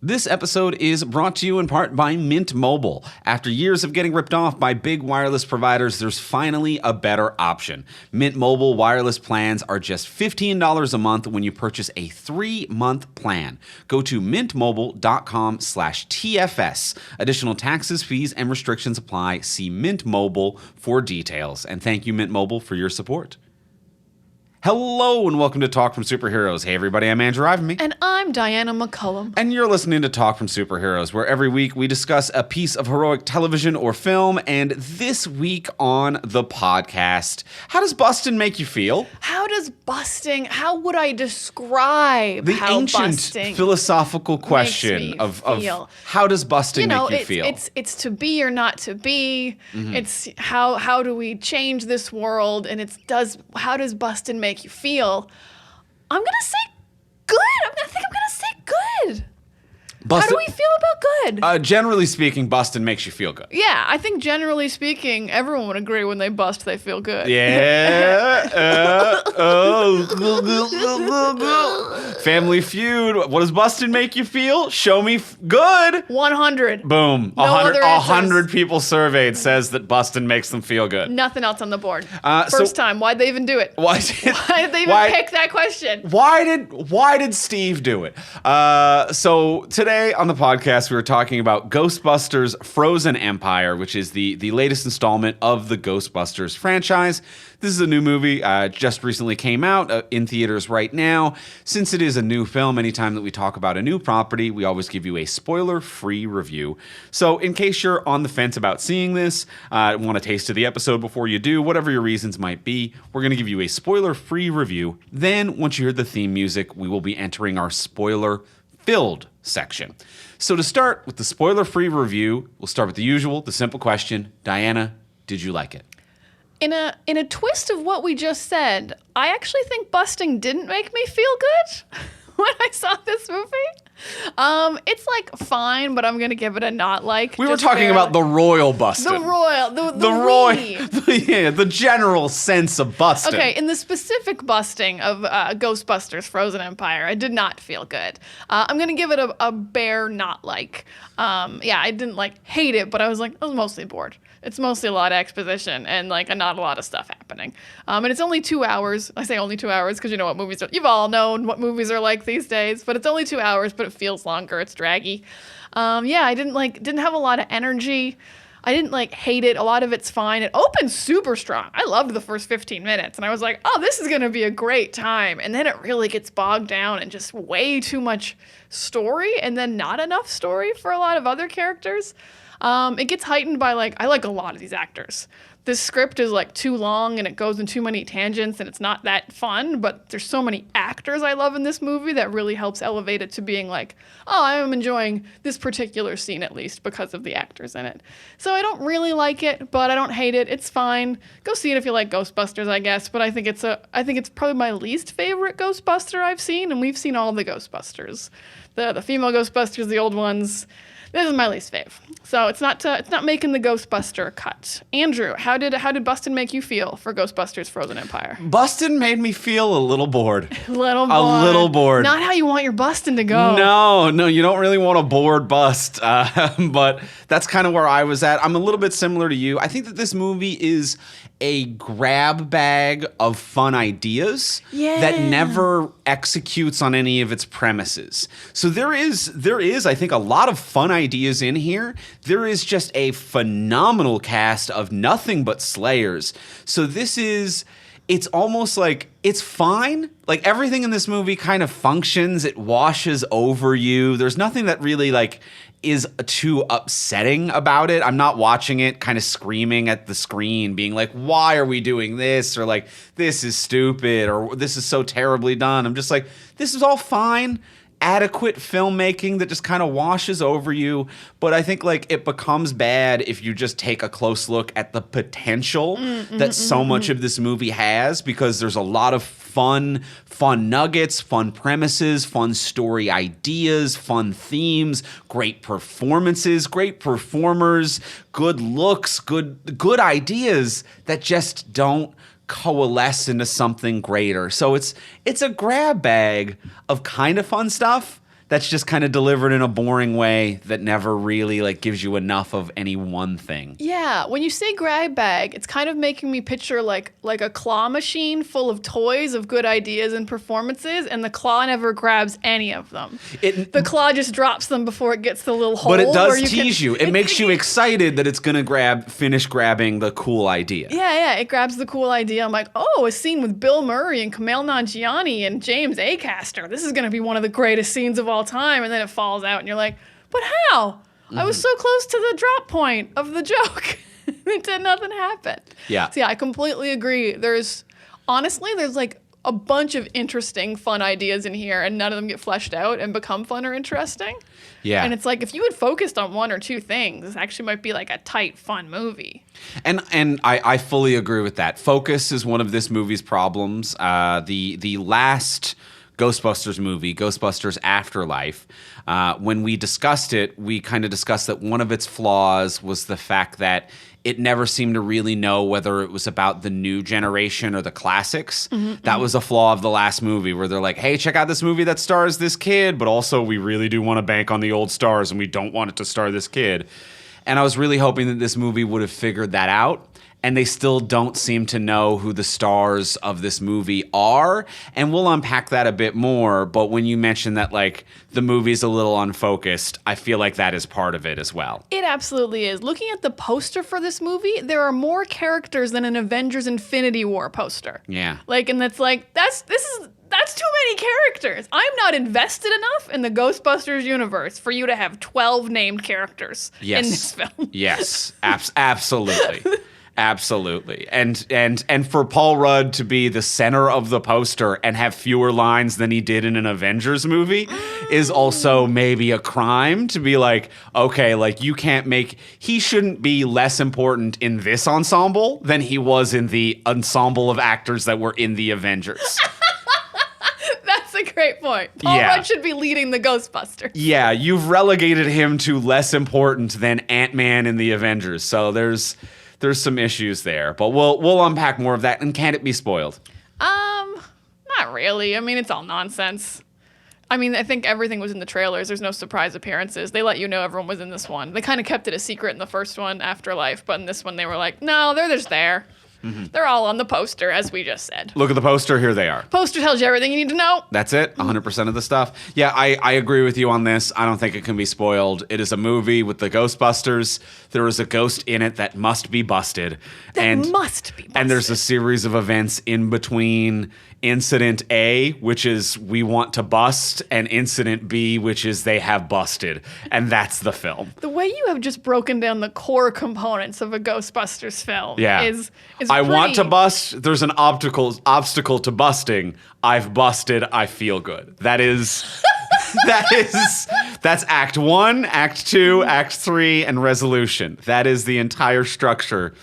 This episode is brought to you in part by Mint Mobile. After years of getting ripped off by big wireless providers, there's finally a better option. Mint Mobile wireless plans are just $15 a month when you purchase a 3-month plan. Go to mintmobile.com/TFS. Additional taxes, fees, and restrictions apply. See Mint Mobile for details. And thank you, Mint Mobile, for your support. Hello and welcome to Talk from Superheroes. Hey everybody, I'm Andrew Ivanby. And I'm Diana McCullum. And you're listening to Talk from Superheroes, where every week we discuss a piece of heroic television or film. And this week on the podcast, how does busting make you feel? How would I describe the how ancient busting philosophical question of how does busting make you feel? It's to be or not to be. Mm-hmm. It's how do we change this world? And how does busting make you feel? I'm gonna say good. I'm gonna say good. How do we feel about good? Generally speaking, busting makes you feel good. Yeah, I think generally speaking, everyone would agree when they bust, they feel good. Yeah. Family Feud. What does busting make you feel? Show me good. 100. Boom. No 100 people surveyed says that busting makes them feel good. Nothing else on the board. First time. Why'd they even do it? Why did they even pick that question? Why did Steve do it? So today on the podcast, we were talking about Ghostbusters Frozen Empire, which is the latest installment of the Ghostbusters franchise. This is a new movie, just recently came out in theaters right now. Since it is a new film, anytime that we talk about a new property, we always give you a spoiler-free review. So in case you're on the fence about seeing this, want a taste of the episode before you do, whatever your reasons might be, we're going to give you a spoiler-free review. Then, once you hear the theme music, we will be entering our spoiler-filled section. So to start with the spoiler-free review, we'll start with the usual, the simple question. Diana, did you like it? In a twist of what we just said, I actually think busting didn't make me feel good when I saw this movie. It's like fine, but I'm gonna give it a not like. We were talking about the royal busting. The general sense of busting. Okay, in the specific busting of Ghostbusters Frozen Empire, I did not feel good. I'm gonna give it a bare not like. I didn't hate it, but I was mostly bored. It's mostly a lot of exposition and not a lot of stuff happening. And it's only 2 hours. I say only 2 hours because you know what movies are. You've all known what movies are like these days. But it's only 2 hours, but it feels longer. It's draggy. I didn't have a lot of energy. I didn't hate it. A lot of it's fine. It opens super strong. I loved the first 15 minutes. And I was like, oh, this is going to be a great time. And then it really gets bogged down and just way too much story and then not enough story for a lot of other characters. It gets heightened by I like a lot of these actors. This script is too long and it goes in too many tangents and it's not that fun, but there's so many actors I love in this movie that really helps elevate it to being oh, I am enjoying this particular scene at least because of the actors in it. So I don't really like it, but I don't hate it. It's fine. Go see it if you like Ghostbusters, I guess, but I think it's probably my least favorite Ghostbuster I've seen, and we've seen all the Ghostbusters. The female Ghostbusters, the old ones. This is my least fave. So it's not making the Ghostbuster cut. Andrew, how did bustin' make you feel for Ghostbusters Frozen Empire? Bustin' made me feel a little bored. A little bored. Not how you want your bustin' to go. No, you don't really want a bored bust. But that's kind of where I was at. I'm a little bit similar to you. I think that this movie is a grab bag of fun ideas that never executes on any of its premises. So there is, I think, a lot of fun ideas in here. There is just a phenomenal cast of nothing but slayers. So it's almost it's fine. Everything in this movie kind of functions. It washes over you. There's nothing that really is too upsetting about it. I'm not watching it kind of screaming at the screen, being why are we doing this? Or this is stupid, or this is so terribly done. I'm just this is all fine. Adequate filmmaking that just kind of washes over you. But I think it becomes bad if you just take a close look at the potential that so much of this movie has, because there's a lot of fun nuggets, fun premises, fun story ideas, fun themes, great performances, great performers, good looks, good ideas that just don't coalesce into something greater. So it's a grab bag of kind of fun stuff that's just kind of delivered in a boring way that never really like gives you enough of any one thing. Yeah, when you say grab bag, it's kind of making me picture like a claw machine full of toys of good ideas and performances, and the claw never grabs any of them. The claw just drops them before it gets the little hole. But it where does tease you. It makes you excited that it's gonna finish grabbing the cool idea. Yeah, it grabs the cool idea. I'm like, oh, a scene with Bill Murray and Kumail Nanjiani and James Acaster. This is gonna be one of the greatest scenes of all time, and then it falls out, and you're like, but how? I was so close to the drop point of the joke. It did nothing happen. Yeah. So yeah, I completely agree. There's like a bunch of interesting, fun ideas in here, and none of them get fleshed out and become fun or interesting. Yeah. And it's like, if you had focused on one or two things, this actually might be like a tight, fun movie. And I fully agree with that. Focus is one of this movie's problems. The last Ghostbusters movie, Ghostbusters Afterlife, when we discussed it, we kind of discussed that one of its flaws was the fact that it never seemed to really know whether it was about the new generation or the classics. That was a flaw of the last movie, where they're like, hey, check out this movie that stars this kid, but also we really do want to bank on the old stars and we don't want it to star this kid. And I was really hoping that this movie would have figured that out. And they still don't seem to know who the stars of this movie are. And we'll unpack that a bit more. But when you mention that, like, the movie's a little unfocused, I feel like that is part of it as well. It absolutely is. Looking at the poster for this movie, there are more characters than an Avengers Infinity War poster. Yeah. Like, and that's like, that's too many characters. I'm not invested enough in the Ghostbusters universe for you to have 12 named characters in this film. Yes, absolutely. Absolutely. And for Paul Rudd to be the center of the poster and have fewer lines than he did in an Avengers movie is also maybe a crime. To be like, okay, like he shouldn't be less important in this ensemble than he was in the ensemble of actors that were in the Avengers. That's a great point. Paul Rudd should be leading the Ghostbusters. Yeah, you've relegated him to less important than Ant-Man in the Avengers. So there's some issues there, but we'll unpack more of that. And can it be spoiled? Not really. I mean, it's all nonsense. I mean, I think everything was in the trailers. There's no surprise appearances. They let you know everyone was in this one. They kind of kept it a secret in the first one, Afterlife, but in this one they were like, no, they're just there. They're all on the poster, as we just said. Look at the poster. Here they are. Poster tells you everything you need to know. That's it. 100% of the stuff. Yeah, I agree with you on this. I don't think it can be spoiled. It is a movie with the Ghostbusters. There is a ghost in it that must be busted. Must be busted. And there's a series of events in between Incident A, which is we want to bust, and Incident B, which is they have busted. And that's the film. The way you have just broken down the core components of a Ghostbusters film is I want to bust. There's an obstacle to busting. I've busted. I feel good. That's Act 1, Act 2, Act 3, and resolution. That is the entire structure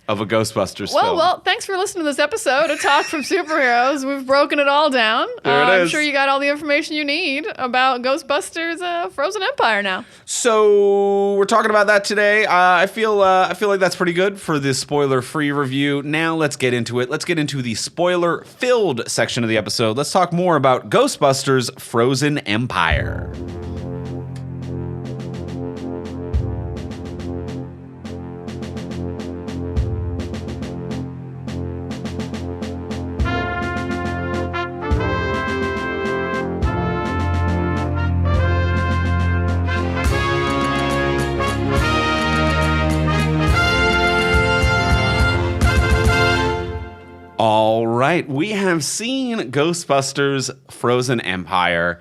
of a Ghostbusters film. Well, thanks for listening to this episode of Talk from Superheroes. We've broken it all down. I'm sure you got all the information you need about Ghostbusters Frozen Empire now. So we're talking about that today. I feel like that's pretty good for this spoiler-free review. Now let's get into it. Let's get into the spoiler-filled section of the episode. Let's talk more about Ghostbusters Frozen Empire. All right, we have seen Ghostbusters Frozen Empire.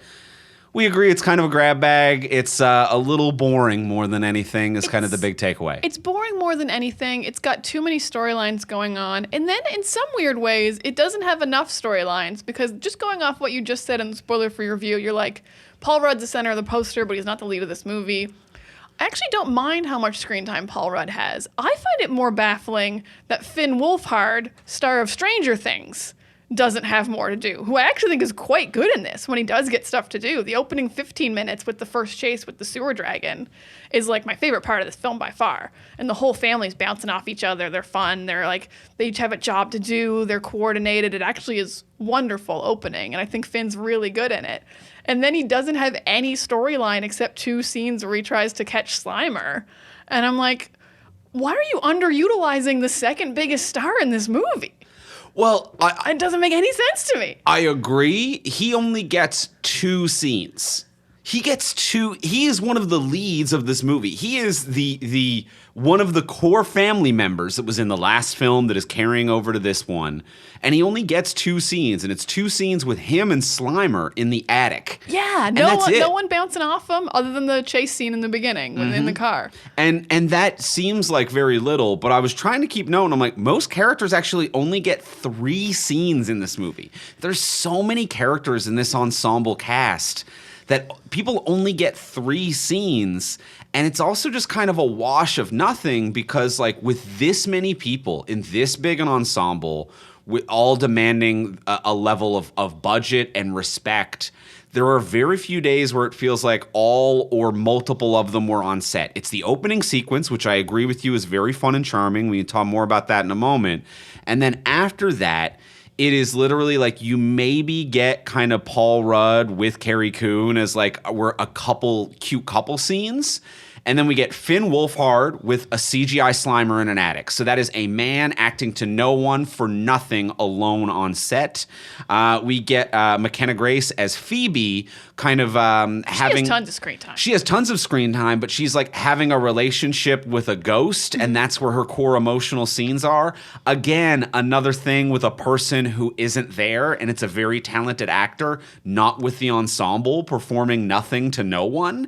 We agree it's kind of a grab bag. It's a little boring more than anything is kind of the big takeaway. It's boring more than anything. It's got too many storylines going on. And then in some weird ways, it doesn't have enough storylines, because just going off what you just said in the spoiler-free review, you're like, Paul Rudd's the center of the poster, but he's not the lead of this movie. I actually don't mind how much screen time Paul Rudd has. I find it more baffling that Finn Wolfhard, star of Stranger Things, doesn't have more to do, who I actually think is quite good in this when he does get stuff to do. The opening 15 minutes with the first chase with the sewer dragon is like my favorite part of this film by far. And the whole family's bouncing off each other. They're fun. They're like, they each have a job to do. They're coordinated. It actually is wonderful opening. And I think Finn's really good in it. And then he doesn't have any storyline except 2 scenes where he tries to catch Slimer. And I'm like, why are you underutilizing the second biggest star in this movie? Well, It doesn't make any sense to me. I agree. He only gets 2 scenes. He is one of the leads of this movie. He is the one of the core family members that was in the last film that is carrying over to this one. And he only gets 2 scenes, and it's 2 scenes with him and Slimer in the attic. Yeah, no one bouncing off him other than the chase scene in the beginning in the car. And that seems like very little, but I was trying to keep note, and I'm like, most characters actually only get 3 scenes in this movie. There's so many characters in this ensemble cast that people only get 3 scenes. And it's also just kind of a wash of nothing because, like, with this many people in this big an ensemble, with all demanding a level of budget and respect, there are very few days where it feels like all or multiple of them were on set. It's the opening sequence, which I agree with you is very fun and charming. We can talk more about that in a moment. And then after that, it is literally like you maybe get kind of Paul Rudd with Carrie Coon as like we're a cute couple scenes. And then we get Finn Wolfhard with a CGI Slimer in an attic. So that is a man acting to no one for nothing alone on set. We get McKenna Grace as Phoebe, kind of having... She has tons of screen time. She has tons of screen time, but she's like having a relationship with a ghost, and that's where her core emotional scenes are. Again, another thing with a person who isn't there, and it's a very talented actor, not with the ensemble, performing nothing to no one.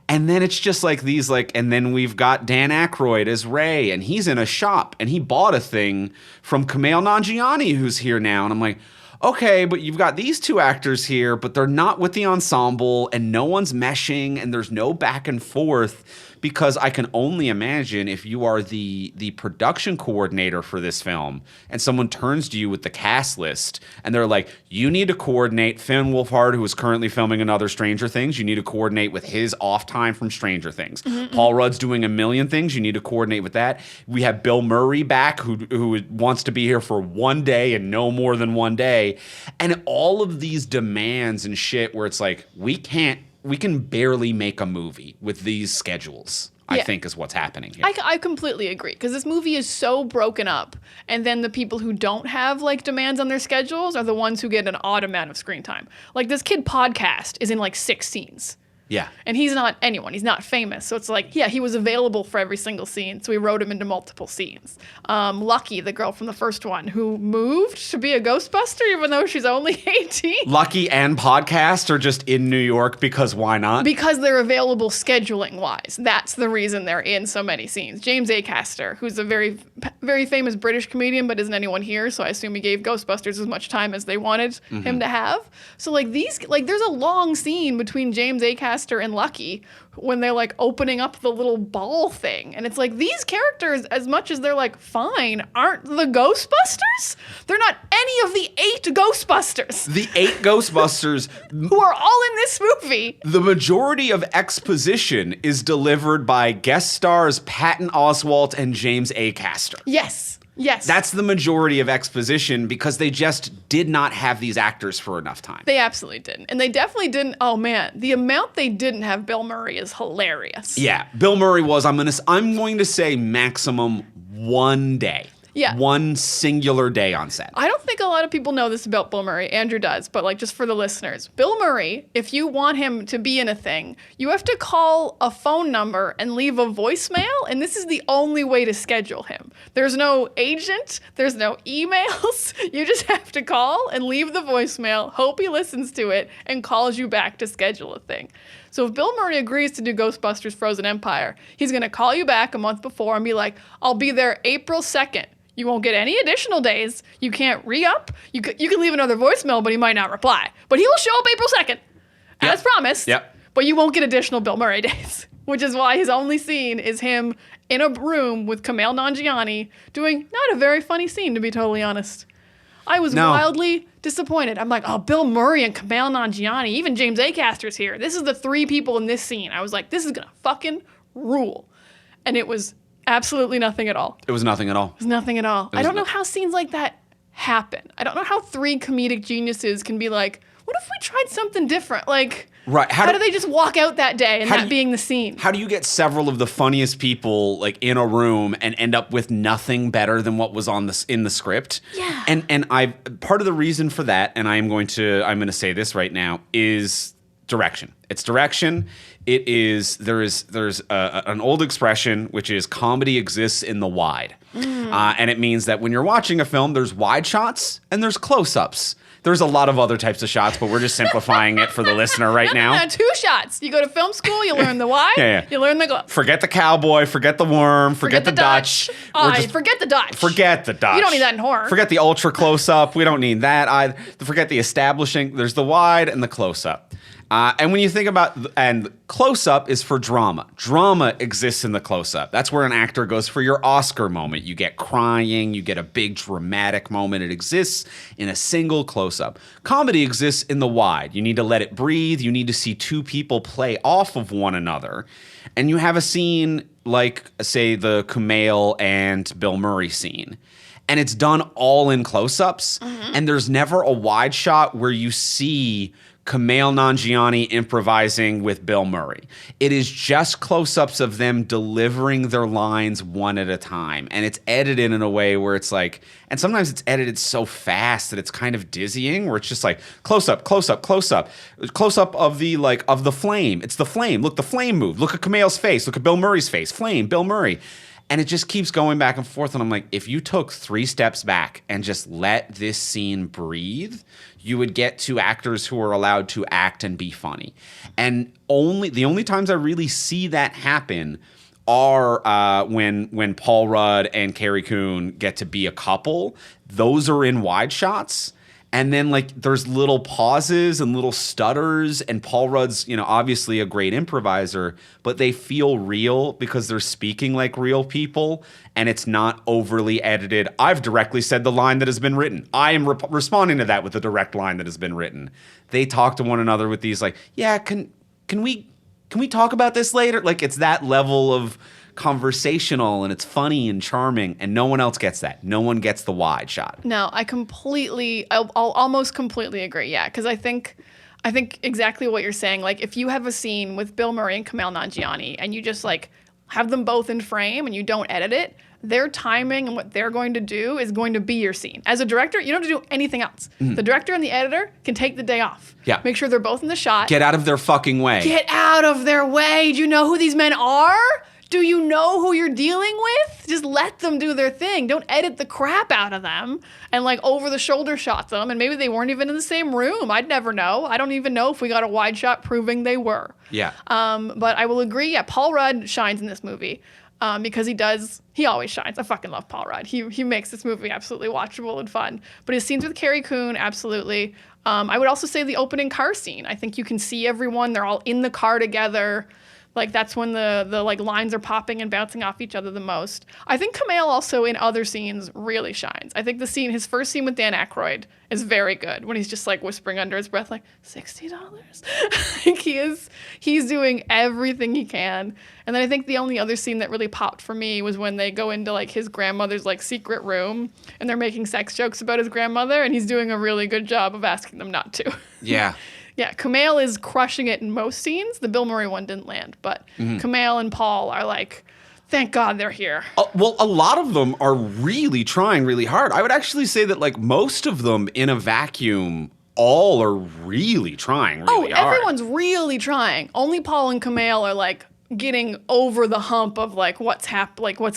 And then it's just like these and then we've got Dan Aykroyd as Ray, and he's in a shop, and he bought a thing from Kumail Nanjiani, who's here now. And I'm like, okay, but you've got these 2 actors here, but they're not with the ensemble, and no one's meshing, and there's no back and forth. Because I can only imagine if you are the production coordinator for this film and someone turns to you with the cast list and they're like, you need to coordinate Finn Wolfhard, who is currently filming another Stranger Things. You need to coordinate with his off time from Stranger Things. Paul Rudd's doing a million things. You need to coordinate with that. We have Bill Murray back who wants to be here for 1 day and no more than 1 day. And all of these demands and shit where it's like, we can barely make a movie with these schedules, I think is what's happening here. I completely agree because this movie is so broken up. And then the people who don't have like demands on their schedules are the ones who get an odd amount of screen time. Like this kid Podcast is in like 6 scenes. Yeah. And he's not anyone. He's not famous. So it's like, yeah, he was available for every single scene. So we wrote him into multiple scenes. Lucky, the girl from the first one, who moved to be a Ghostbuster even though she's only 18. Lucky and Podcast are just in New York because why not? Because they're available scheduling-wise. That's the reason they're in so many scenes. James Acaster, who's a very, very famous British comedian, but isn't anyone here, so I assume he gave Ghostbusters as much time as they wanted him to have. So like there's a long scene between James Acaster and Lucky when they're like opening up the little ball thing. And it's like these characters, as much as they're like fine, aren't the Ghostbusters. They're not any of the 8 Ghostbusters. The 8 Ghostbusters who are all in this movie. The majority of exposition is delivered by guest stars Patton Oswalt and James Acaster. Yes. That's the majority of exposition because they just did not have these actors for enough time. They absolutely didn't. And they definitely didn't. Oh man, the amount they didn't have Bill Murray is hilarious. Yeah, Bill Murray was, I'm going to say maximum 1 day. Yeah. 1 singular day on set. I don't think a lot of people know this about Bill Murray. Andrew does, but like just for the listeners. Bill Murray, if you want him to be in a thing, you have to call a phone number and leave a voicemail, and this is the only way to schedule him. There's no agent, there's no emails. You just have to call and leave the voicemail, hope he listens to it, and calls you back to schedule a thing. So if Bill Murray agrees to do Ghostbusters Frozen Empire, he's going to call you back a month before and be like, I'll be there April 2nd. You won't get any additional days. You can't re-up. You can leave another voicemail, but he might not reply. But he will show up April 2nd, as promised. Yep. But you won't get additional Bill Murray days, which is why his only scene is him in a room with Kumail Nanjiani doing not a very funny scene, to be totally honest. I was wildly disappointed. I'm like, oh, Bill Murray and Kumail Nanjiani, even James Acaster's here. This is the 3 people in this scene. I was like, this is gonna fucking rule. And it was absolutely nothing at all. It was nothing at all. It was nothing at all. I don't know how scenes like that happen. I don't know how 3 comedic geniuses can be like, what if we tried something different? Like, right. How do they just walk out that day and that being the scene? How do you get several of the funniest people like in a room and end up with nothing better than what was in the script? Yeah. And I part of the reason for that, and I'm going to say this right now, is direction. It's direction. It is there's an old expression which is comedy exists in the wide, and it means that when you're watching a film, there's wide shots and there's close-ups. There's a lot of other types of shots, but we're just simplifying it for the listener right now. No, 2 shots. You go to film school, you learn the wide, yeah. You learn the glow. Forget the cowboy, forget the worm, forget the Dutch. Forget the Dutch. Forget the Dutch. You don't need that in horror. Forget the ultra close-up. We don't need that either. Forget the establishing. There's the wide and the close-up. And when you think about, and close-up is for drama. Drama exists in the close-up. That's where an actor goes for your Oscar moment. You get crying, you get a big dramatic moment. It exists in a single close-up. Comedy exists in the wide. You need to let it breathe. You need to see 2 people play off of one another. And you have a scene like, say, the Kumail and Bill Murray scene. And it's done all in close-ups. Mm-hmm. And there's never a wide shot where you see Kumail Nanjiani improvising with Bill Murray. It is just close-ups of them delivering their lines one at a time. And it's edited in a way where it's like, and sometimes it's edited so fast that it's kind of dizzying, where it's just like close-up, close-up, close-up. Close-up of the flame. It's the flame. Look, the flame moved. Look at Kumail's face. Look at Bill Murray's face. Flame, Bill Murray. And it just keeps going back and forth. And I'm like, if you took 3 steps back and just let this scene breathe, you would get 2 actors who are allowed to act and be funny. And the only times I really see that happen are when Paul Rudd and Carrie Coon get to be a couple. Those are in wide shots. And then like there's little pauses and little stutters, and Paul Rudd's, obviously a great improviser, but they feel real because they're speaking like real people, and it's not overly edited. I've directly said the line that has been written. I am responding to that with the direct line that has been written. They talk to one another with these like, yeah, can we talk about this later? Like it's that level of conversational, and it's funny and charming, and no one else gets that. No one gets the wide shot. No, I'll almost completely agree. Yeah, because I think exactly what you're saying. Like if you have a scene with Bill Murray and Kumail Nanjiani, and you just like have them both in frame and you don't edit it, their timing and what they're going to do is going to be your scene. As a director, you don't have to do anything else. Mm-hmm. The director and the editor can take the day off. Yeah. Make sure they're both in the shot. Get out of their fucking way. Get out of their way. Do you know who these men are? Do you know who you're dealing with? Just let them do their thing. Don't edit the crap out of them and like over the shoulder shot them. And maybe they weren't even in the same room. I'd never know. I don't even know if we got a wide shot proving they were. Yeah. But I will agree. Yeah, Paul Rudd shines in this movie because he always shines. I fucking love Paul Rudd. He makes this movie absolutely watchable and fun. But his scenes with Carrie Coon, absolutely. I would also say the opening car scene. I think you can see everyone. They're all in the car together. Like that's when the like lines are popping and bouncing off each other the most. I think Kumail also in other scenes really shines. I think his first scene with Dan Aykroyd is very good when he's just like whispering under his breath like $60. Like he's doing everything he can. And then I think the only other scene that really popped for me was when they go into like his grandmother's like secret room and they're making sex jokes about his grandmother, and he's doing a really good job of asking them not to. Yeah. Yeah, Kumail is crushing it in most scenes. The Bill Murray one didn't land, but Kumail and Paul are like, thank God they're here. Well, a lot of them are really trying really hard. I would actually say that like most of them in a vacuum all are really trying really hard. Everyone's really trying. Only Paul and Kumail are like getting over the hump of like what's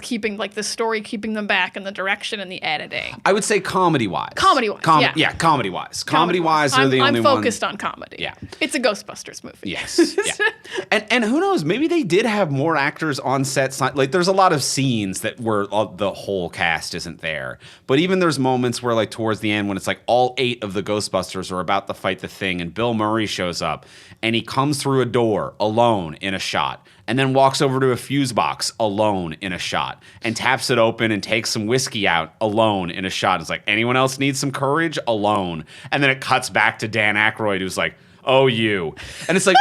keeping like the story keeping them back and the direction and the editing. I would say comedy-wise. Comedy-wise, yeah, comedy-wise. Comedy-wise, they're the only ones. I'm focused on comedy. Yeah. It's a Ghostbusters movie. Yes. Yeah. And who knows, maybe they did have more actors on set. Like there's a lot of scenes that where the whole cast isn't there. But even there's moments where like towards the end when it's like all 8 of the Ghostbusters are about to fight the Thing and Bill Murray shows up and he comes through a door alone in a shot, and then walks over to a fuse box alone in a shot, and taps it open and takes some whiskey out alone in a shot. It's like, anyone else need some courage? Alone. And then it cuts back to Dan Aykroyd, who's like, oh, you. And it's like,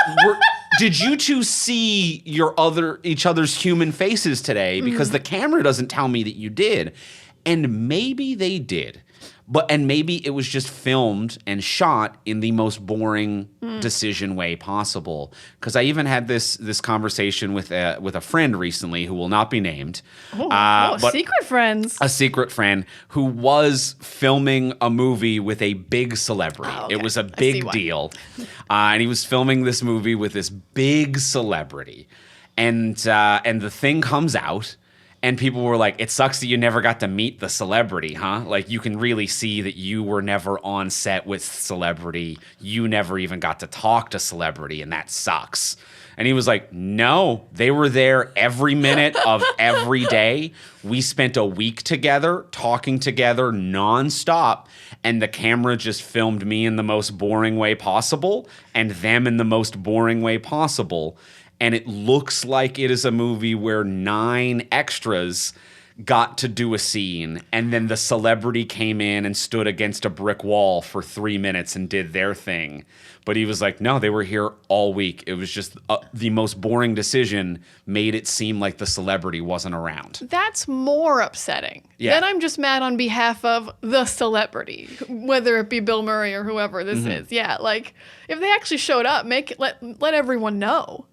did you two see each other's human faces today? Because the camera doesn't tell me that you did. And maybe they did. And maybe it was just filmed and shot in the most boring decision way possible. Because I even had this conversation with a friend recently who will not be named. But secret friends. A secret friend who was filming a movie with a big celebrity. Oh, okay. It was a big deal. And he was filming this movie with this big celebrity. And the thing comes out. And people were like, it sucks that you never got to meet the celebrity, huh? Like, you can really see that you were never on set with celebrity. You never even got to talk to celebrity, and that sucks. And he was like, no, they were there every minute of every day. We spent a week together, talking together nonstop, and the camera just filmed me in the most boring way possible and them in the most boring way possible. And it looks like it is a movie where 9 extras got to do a scene, and then the celebrity came in and stood against a brick wall for 3 minutes and did their thing. But he was like, no, they were here all week. It was just the most boring decision made it seem like the celebrity wasn't around. That's more upsetting. Yeah. Then I'm just mad on behalf of the celebrity, whether it be Bill Murray or whoever this is. Yeah, like, if they actually showed up, let everyone know.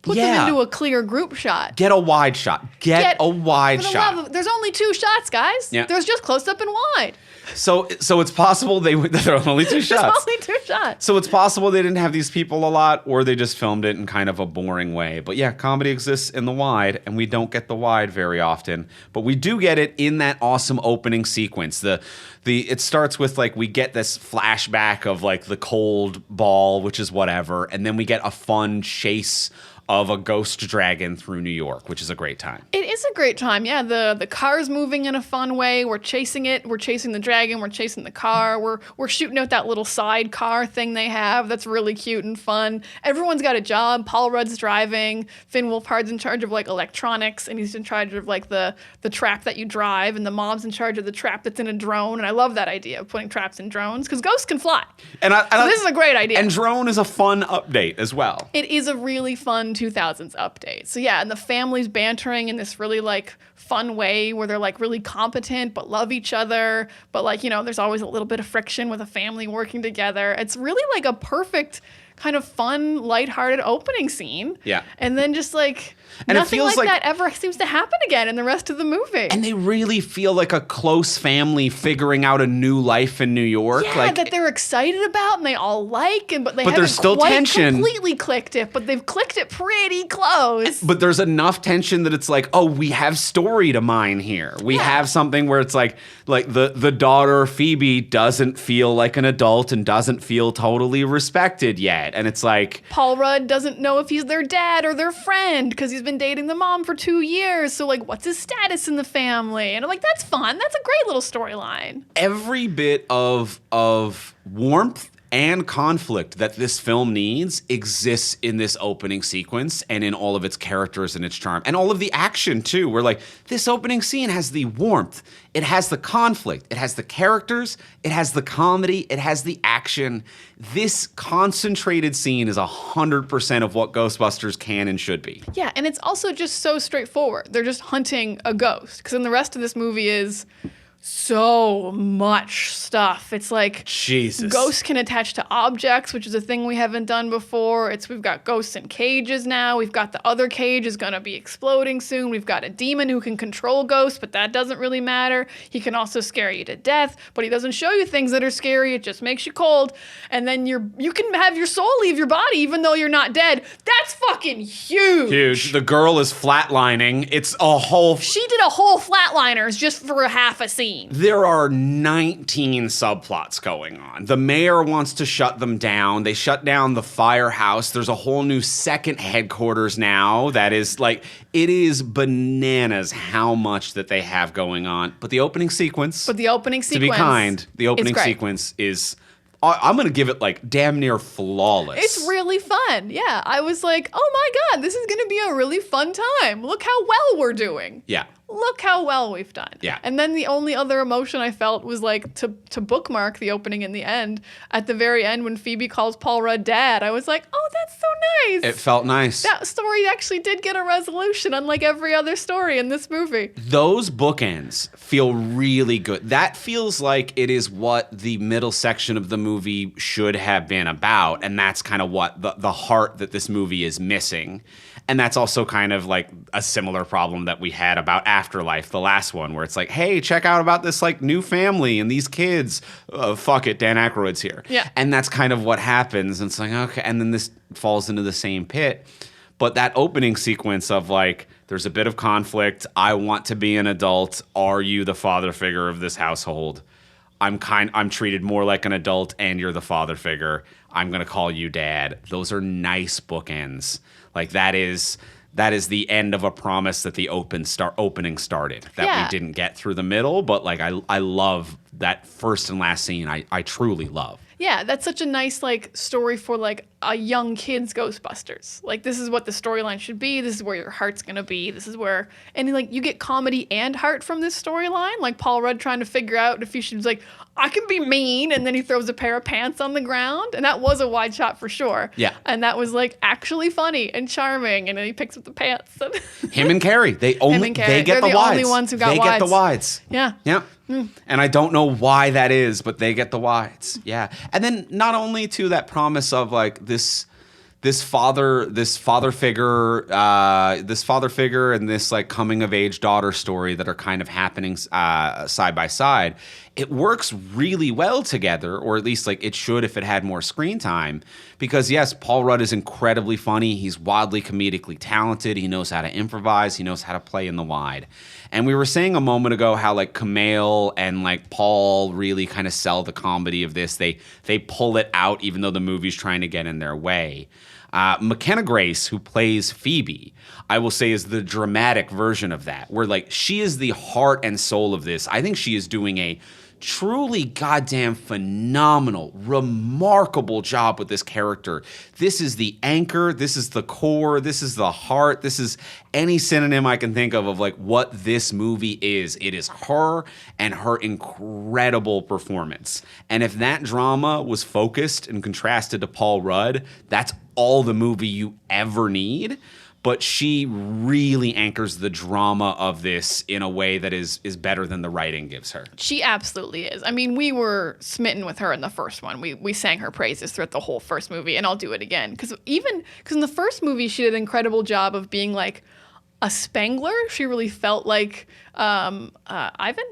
Put them into a clear group shot. Get a wide shot. Get a wide shot. There's only 2 shots, guys. Yeah. There's just close up and wide. So it's possible there are only 2 shots. There's only 2 shots. So it's possible they didn't have these people a lot, or they just filmed it in kind of a boring way. But yeah, comedy exists in the wide, and we don't get the wide very often. But we do get it in that awesome opening sequence. It starts with, like, we get this flashback of, like, the cold ball, which is whatever, and then we get a fun chase of a ghost dragon through New York, which is a great time. It is a great time, yeah. The car's moving in a fun way. We're chasing it. We're chasing the dragon. We're chasing the car. We're shooting out that little side car thing they have that's really cute and fun. Everyone's got a job. Paul Rudd's driving. Finn Wolfhard's in charge of, like, electronics, and he's in charge of, like, the trap that you drive, and the mom's in charge of the trap that's in a drone. And I love that idea of putting traps in drones, because ghosts can fly. So this is a great idea. And drone is a fun update as well. It is a really fun 2000s update. So yeah, and the family's bantering in this really, like, fun way where they're, like, really competent but love each other. But, like, you know, there's always a little bit of friction with a family working together. It's really, like, a perfect kind of fun, lighthearted opening scene. Yeah. And then just, like, and nothing like that ever seems to happen again in the rest of the movie. And they really feel like a close family figuring out a new life in New York. Yeah, like, that they're excited about and they all like, but haven't there's still quite tension. Completely clicked it, but they've clicked it pretty close. But there's enough tension that it's like, oh, we have story to mine here. We have something where it's like the daughter, Phoebe, doesn't feel like an adult and doesn't feel totally respected yet. And it's like, Paul Rudd doesn't know if he's their dad or their friend because he's been dating the mom for 2 years. So, like, what's his status in the family? And I'm like, that's fun. That's a great little storyline. Every bit of warmth and conflict that this film needs exists in this opening sequence and in all of its characters and its charm. And all of the action, too. We're like, this opening scene has the warmth. It has the conflict. It has the characters. It has the comedy. It has the action. This concentrated scene is 100% of what Ghostbusters can and should be. Yeah, and it's also just so straightforward. They're just hunting a ghost. Because then the rest of this movie is so much stuff. It's like Jesus. Ghosts can attach to objects, which is a thing we haven't done before. We've got ghosts in cages now. We've got the other cage is going to be exploding soon. We've got a demon who can control ghosts, but that doesn't really matter. He can also scare you to death, but he doesn't show you things that are scary. It just makes you cold. And then you can have your soul leave your body even though you're not dead. That's fucking huge. Huge. The girl is flatlining. It's a whole... She did a whole flatliners just for a half a scene. There are 19 subplots going on. The mayor wants to shut them down. They shut down the firehouse. There's a whole new second headquarters now that is like, it is bananas how much that they have going on. But the opening sequence... To be kind, the opening sequence is I'm going to give it like damn near flawless. It's really fun. Yeah. I was like, oh my God, this is going to be a really fun time. Look how well we're doing. Yeah. Look how well we've done. Yeah. And then the only other emotion I felt was like to bookmark the opening and the end. At the very end, when Phoebe calls Paul Rudd dad, I was like, oh, that's so nice. It felt nice. That story actually did get a resolution, unlike every other story in this movie. Those bookends feel really good. That feels like it is what the middle section of the movie should have been about. And that's kind of what the heart that this movie is missing. And that's also kind of like a similar problem that we had about Afterlife, the last one, where it's like, hey, check out about this like new family and these kids. Fuck it, Dan Aykroyd's here. Yeah. And that's kind of what happens. And it's like, okay. And then this falls into the same pit. But that opening sequence of like, there's a bit of conflict. I want to be an adult. Are you the father figure of this household? I'm treated more like an adult and you're the father figure. I'm going to call you dad. Those are nice bookends. Like that is the end of a promise that the opening started that we didn't get through the middle. But like I love that first and last scene. I truly love. Yeah, that's such a nice like story for like a young kid's Ghostbusters. Like this is what the storyline should be. This is where your heart's gonna be. This is where and like you get comedy and heart from this storyline. Like Paul Rudd trying to figure out if he should like I can be mean, and then he throws a pair of pants on the ground, and that was a wide shot for sure. Yeah, and that was like actually funny and charming. And then he picks up the pants. Him and Carrie, they get They're the wides. Only ones who got they wides. get the wides. Yeah. Yeah. And I don't know why that is, but they get the wides. Yeah. And then not only to that promise of like this father figure and this like coming of age daughter story that are kind of happening side by side. It works really well together, or at least like it should if it had more screen time. Because yes, Paul Rudd is incredibly funny. He's wildly comedically talented. He knows how to improvise. He knows how to play in the wide. And we were saying a moment ago how like Kumail and like Paul really kind of sell the comedy of this. They pull it out even though the movie's trying to get in their way. McKenna Grace, who plays Phoebe, I will say is the dramatic version of that, where like she is the heart and soul of this. I think she is doing a truly goddamn phenomenal, remarkable job with this character. This is the anchor. This is the core. This is the heart. This is any synonym I can think of like what this movie is. It is her and her incredible performance. And if that drama was focused and contrasted to Paul Rudd, that's all the movie you ever need. But she really anchors the drama of this in a way that is better than the writing gives her. She absolutely is. I mean, we were smitten with her in the first one. We sang her praises throughout the whole first movie, and I'll do it again. Because in the first movie, she did an incredible job of being like a Spangler. She really felt like Ivan,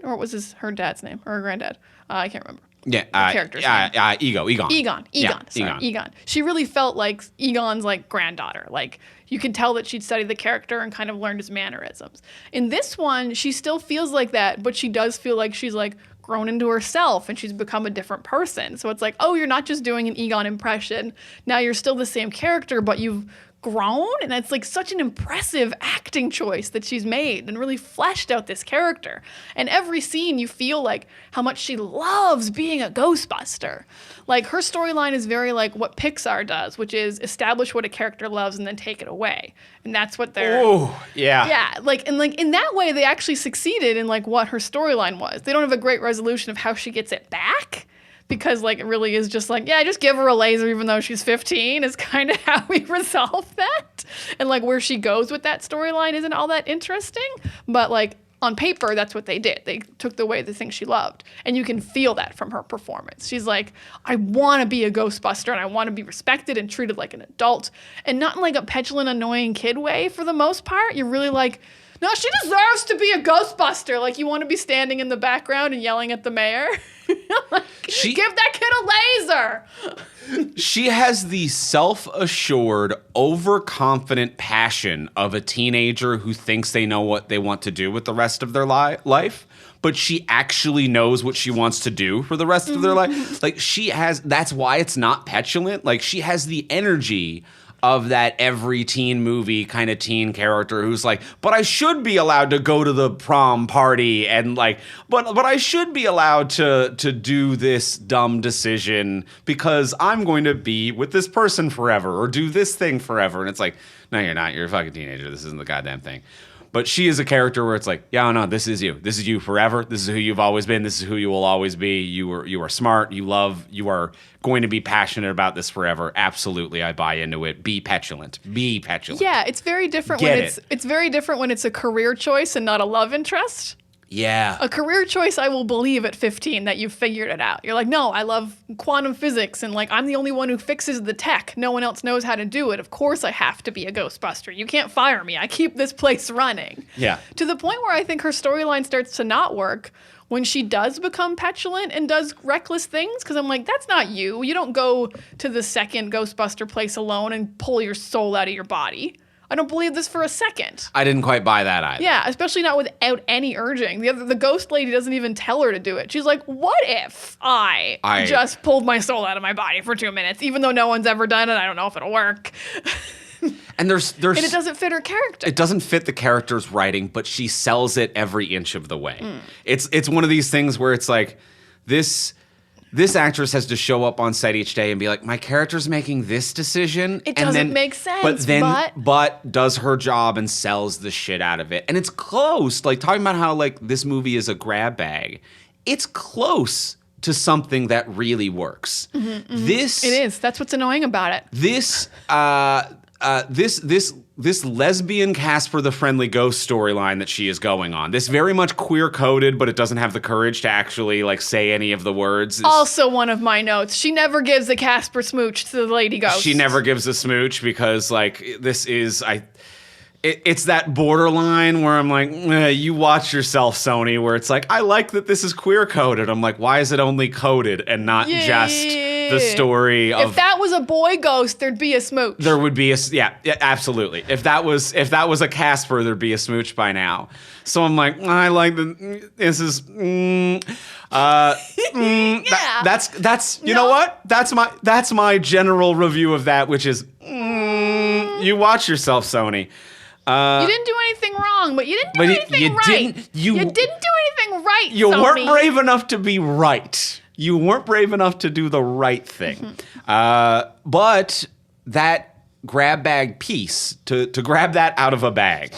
or what was her dad's name, or her granddad? I can't remember. Yeah, character's name. Egon. Egon. She really felt like Egon's like granddaughter. Like you could tell that she'd studied the character and kind of learned his mannerisms. In this one, she still feels like that, but she does feel like she's like grown into herself and she's become a different person. So it's like, oh, you're not just doing an Egon impression. Now you're still the same character, but you've grown, and it's like such an impressive acting choice that she's made and really fleshed out this character. And every scene you feel like how much she loves being a Ghostbuster. Like her storyline is very like what Pixar does, which is establish what a character loves and then take it away. And that's what they're yeah, like and like in that way they actually succeeded in like what her storyline was. They don't have a great resolution of how she gets it back. Because, like, it really is just like, yeah, just give her a laser even though she's 15 is kind of how we resolve that. And, like, where she goes with that storyline isn't all that interesting. But, like, on paper, that's what they did. They took away the things she loved. And you can feel that from her performance. She's like, I want to be a Ghostbuster and I want to be respected and treated like an adult. And not in, like, a petulant, annoying kid way for the most part. You're really like, no, she deserves to be a Ghostbuster. Like, you want to be standing in the background and yelling at the mayor. Like, give that kid a laser. She has the self-assured, overconfident passion of a teenager who thinks they know what they want to do with the rest of their life, but she actually knows what she wants to do for the rest of their life. Like, that's why it's not petulant. Like, she has the energy of that every teen movie kind of teen character who's like, but I should be allowed to go to the prom party and like, but I should be allowed to do this dumb decision because I'm going to be with this person forever or do this thing forever. And it's like, no, you're not. You're a fucking teenager. This isn't the goddamn thing. But she is a character where it's like, yeah, no, this is you. This is you forever. This is who you've always been. This is who you will always be. You are smart. You are going to be passionate about this forever. Absolutely, I buy into it. Be petulant. Be petulant. Yeah, it's very different it's very different when it's a career choice and not a love interest. Yeah. A career choice, I will believe at 15 that you've figured it out. You're like, no, I love quantum physics, and like I'm the only one who fixes the tech. No one else knows how to do it. Of course I have to be a Ghostbuster. You can't fire me. I keep this place running. Yeah. To the point where I think her storyline starts to not work when she does become petulant and does reckless things, because I'm like, that's not you. You don't go to the second Ghostbuster place alone and pull your soul out of your body. I don't believe this for a second. I didn't quite buy that either. Yeah, especially not without any urging. The ghost lady doesn't even tell her to do it. She's like, what if I just pulled my soul out of my body for 2 minutes, even though no one's ever done it? I don't know if it'll work. And there's and it doesn't fit her character. It doesn't fit the character's writing, but she sells it every inch of the way. It's one of these things where it's like this actress has to show up on set each day and be like, my character's making this decision. It doesn't make sense, but does her job and sells the shit out of it. And it's close. Like, talking about how, like, this movie is a grab bag. It's close to something that really works. It is. That's what's annoying about it. This lesbian Casper the Friendly Ghost storyline that she is going on, this very much queer coded, but it doesn't have the courage to actually like say any of the words. Also one of my notes. She never gives a Casper smooch to the lady ghost. She never gives a smooch because like it's that borderline where I'm like, you watch yourself, Sony, where it's like, I like that this is queer coded. I'm like, why is it only coded and not just the story of... If that was a boy ghost, there'd be a smooch. There would be yeah, absolutely. If that was a Casper, there'd be a smooch by now. So I'm like, I like this is... That's you know what? That's my general review of that, which is, you watch yourself, Sony. You didn't do anything wrong, but you didn't do anything right. You didn't do anything right, You Sony. weren't brave enough to be right. You weren't brave enough to do the right thing. But that grab bag piece, to grab that out of a bag,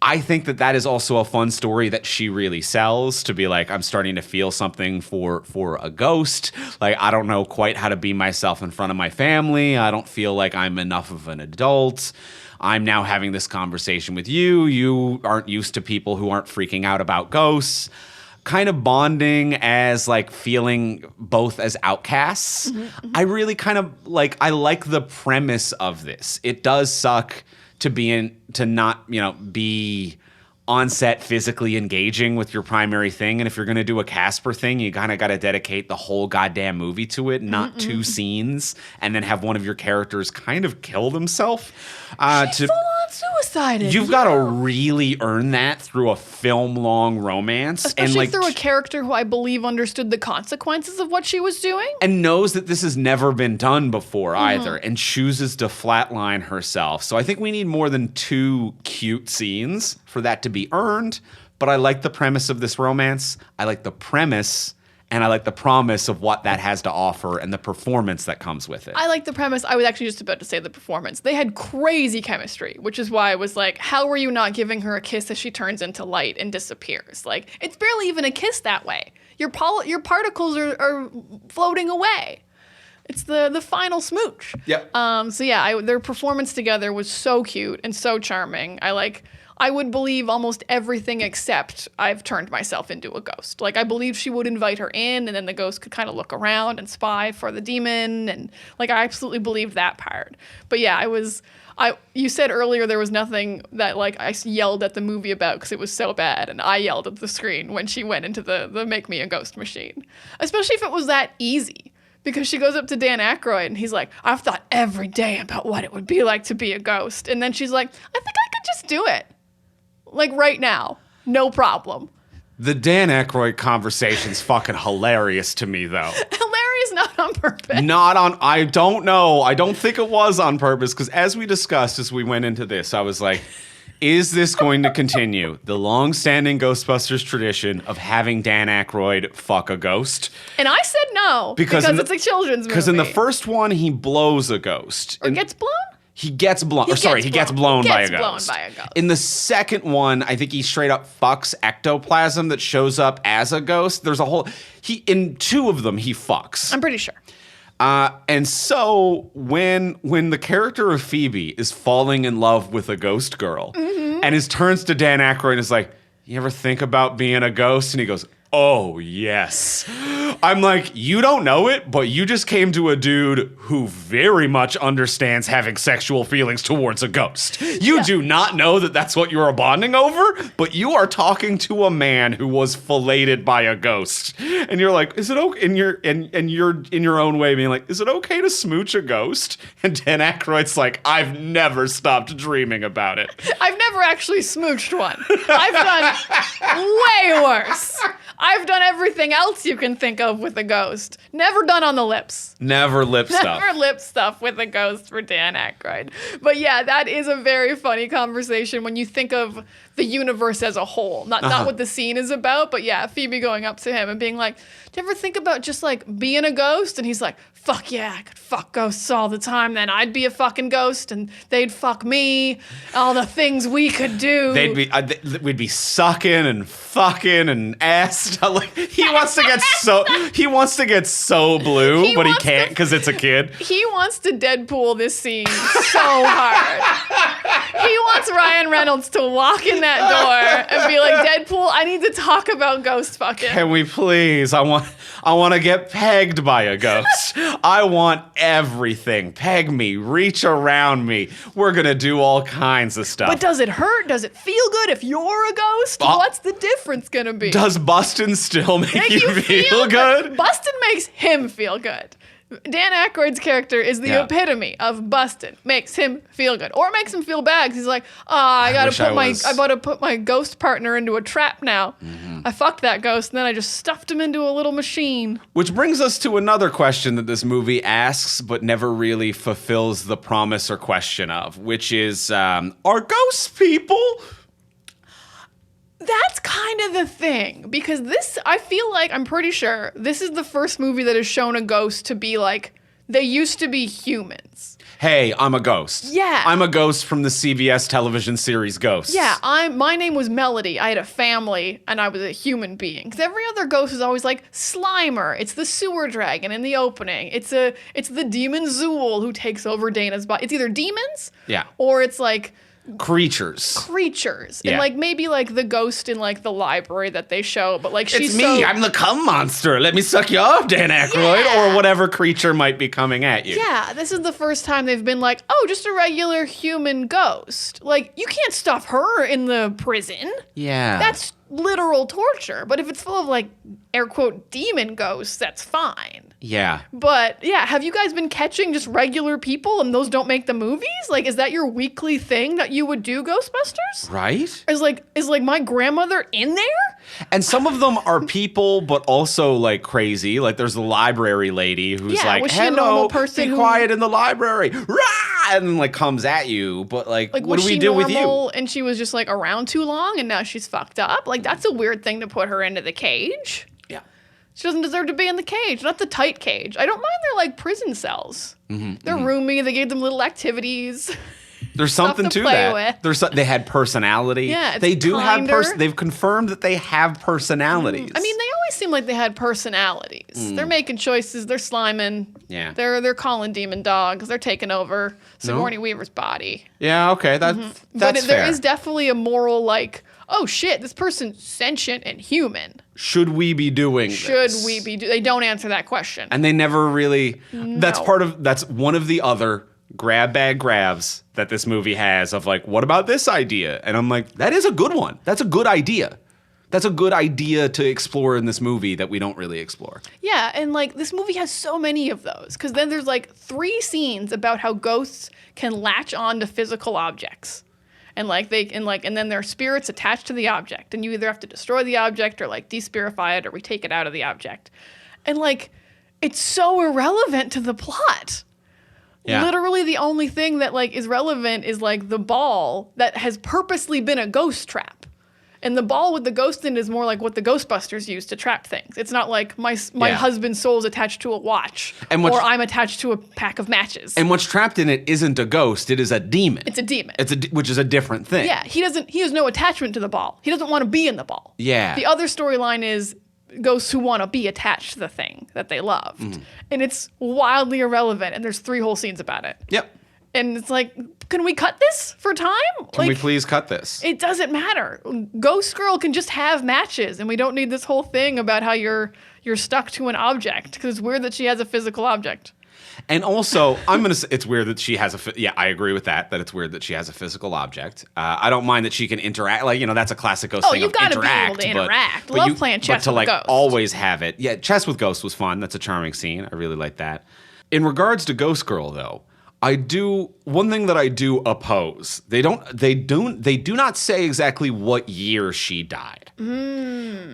I think that is also a fun story that she really sells, to be like, I'm starting to feel something for a ghost. Like, I don't know quite how to be myself in front of my family. I don't feel like I'm enough of an adult. I'm now having this conversation with you. You aren't used to people who aren't freaking out about ghosts. Kind of bonding as like feeling both as outcasts. I really kind of like, I like the premise of this. It does suck to not, be on set physically engaging with your primary thing. And if you're going to do a Casper thing, you kind of got to dedicate the whole goddamn movie to it, not 2 scenes, and then have one of your characters kind of kill themselves. She full-on suicided. You've got to really earn that through a film-long romance. Especially through a character who I believe understood the consequences of what she was doing. And knows that this has never been done before either, and chooses to flatline herself. So I think we need more than 2 cute scenes for that to be earned. But I like the premise of this romance. I like the premise, and I like the promise of what that has to offer and the performance that comes with it. I like the premise. I was actually just about to say the performance. They had crazy chemistry, which is why I was like, how are you not giving her a kiss as she turns into light and disappears? Like, it's barely even a kiss that way. Your particles are floating away. It's the final smooch. Yep. So yeah, their performance together was so cute and so charming. I would believe almost everything except I've turned myself into a ghost. Like, I believe she would invite her in, and then the ghost could kind of look around and spy for the demon, and like, I absolutely believed that part. But yeah, you said earlier there was nothing that like I yelled at the movie about because it was so bad, and I yelled at the screen when she went into the make me a ghost machine, especially if it was that easy. Because she goes up to Dan Aykroyd and he's like, I've thought every day about what it would be like to be a ghost. And then she's like, I think I could just do it. Like right now. No problem. The Dan Aykroyd conversation's fucking hilarious to me, though. Hilarious not not on purpose. I don't know. I don't think it was on purpose, because as we discussed as we went into this, I was like, is this going to continue the long-standing Ghostbusters tradition of having Dan Aykroyd fuck a ghost? And I said no, because it's a children's movie. Because in the first one, he blows a ghost. Or gets blown? He gets blown. He gets blown by a ghost. In the second one, I think he straight up fucks ectoplasm that shows up as a ghost. There's a whole... In two of them, he fucks. I'm pretty sure. And so when the character of Phoebe is falling in love with a ghost girl, and turns to Dan Aykroyd and is like, "You ever think about being a ghost?" And he goes, "Oh, yes." I'm like, you don't know it, but you just came to a dude who very much understands having sexual feelings towards a ghost. You do not know that that's what you are bonding over, but you are talking to a man who was filleted by a ghost. And you're like, is it okay? And you're in your own way being like, is it okay to smooch a ghost? And Dan Aykroyd's like, I've never stopped dreaming about it. I've never actually smooched one. I've done way worse. I've done everything else you can think of with a ghost. Never done on the lips. Never lip stuff. Never lip stuff with a ghost for Dan Aykroyd. But yeah, that is a very funny conversation when you think of the universe as a whole. Not what the scene is about, but yeah, Phoebe going up to him and being like, do you ever think about just like being a ghost? And he's like, fuck yeah, I could fuck ghosts all the time. Then I'd be a fucking ghost and they'd fuck me. All the things we could do. We'd be sucking and fucking and ass. Like, he wants to get so blue, but he can't because it's a kid. He wants to Deadpool this scene so hard. He wants Ryan Reynolds to walk in that door and be like, Deadpool, I need to talk about ghost fucking. Can we please? I want to get pegged by a ghost. I want everything. Peg me, reach around me. We're going to do all kinds of stuff. But does it hurt? Does it feel good if you're a ghost? What's the difference going to be? Does bustin' still make you feel good? Bustin' makes him feel good. Dan Aykroyd's character is the epitome of busted. Makes him feel good, or makes him feel bad because he's like, I gotta put my ghost partner into a trap now. I fucked that ghost and then I just stuffed him into a little machine. Which brings us to another question that this movie asks but never really fulfills the promise or question of, which is, are ghosts people? That's kind of the thing, because I feel like, I'm pretty sure, this is the first movie that has shown a ghost to be like, they used to be humans. Hey, I'm a ghost. Yeah. I'm a ghost from the CBS television series Ghosts. Yeah, my name was Melody. I had a family, and I was a human being. Because every other ghost is always like Slimer. It's the sewer dragon in the opening. It's the demon Zool who takes over Dana's body. It's either demons, or it's like creatures. Yeah. And like maybe like the ghost in like the library that they show, but like she's I'm the cum monster. Let me suck you off, Dan Aykroyd, or whatever creature might be coming at you. Yeah, this is the first time they've been like, oh, just a regular human ghost. Like, you can't stuff her in the prison. Yeah. That's literal torture. But if it's full of like air quote demon ghosts, that's fine. Yeah. But yeah, have you guys been catching just regular people and those don't make the movies? Like, is that your weekly thing that you would do, Ghostbusters? Right. Is like my grandmother in there? And some of them are people, but also like crazy. Like there's the library lady who's like, was she hello, a normal person be quiet in the library. Rah! And then like comes at you. But like what do we do with you? And she was just like around too long and now she's fucked up. Like, that's a weird thing to put her into the cage. Yeah. She doesn't deserve to be in the cage, not the tight cage. I don't mind their like prison cells. They're roomy. They gave them little activities. There's something to that. They had personality. Yeah, they do have. They've confirmed that they have personalities. I mean, they always seem like they had personalities. They're making choices. They're sliming. Yeah. They're calling demon dogs. They're taking over Sigourney Weaver's body. Yeah. Okay. That's but fair. There is definitely a moral like, oh shit, this person's sentient and human. Should we be doing this? Should we be? They don't answer that question. And they never really. No. That's one of the other grab bag grabs that this movie has of like, what about this idea? And I'm like, that is a good one. That's a good idea. That's a good idea to explore in this movie that we don't really explore. Yeah, and like this movie has so many of those, because then there's like 3 scenes about how ghosts can latch on to physical objects. And like and then their spirits attached to the object, and you either have to destroy the object or like despirify it or retake it out of the object. And like, it's so irrelevant to the plot. Yeah. Literally the only thing that like is relevant is like the ball that has purposely been a ghost trap. And the ball with the ghost in it is more like what the Ghostbusters use to trap things. It's not like my husband's soul is attached to a watch or I'm attached to a pack of matches. And what's trapped in it isn't a ghost, it is a demon. It's a demon. Which is a different thing. Yeah, he has no attachment to the ball. He doesn't want to be in the ball. Yeah. The other storyline is ghosts who want to be attached to the thing that they loved. And it's wildly irrelevant, and there's 3 whole scenes about it. Yep. And it's like, can we cut this for time? Can we please cut this? It doesn't matter. Ghost Girl can just have matches, and we don't need this whole thing about how you're stuck to an object, because it's weird that she has a physical object. And also, I'm going to say it's weird that she has I agree with that it's weird that she has a physical object. I don't mind that she can interact. Like, that's a classic ghost thing. You've got to be able to interact. Love playing chess with ghosts. Always have it. Yeah, chess with ghosts was fun. That's a charming scene. I really like that. In regards to Ghost Girl, though, one thing that I do oppose. They do not say exactly what year she died.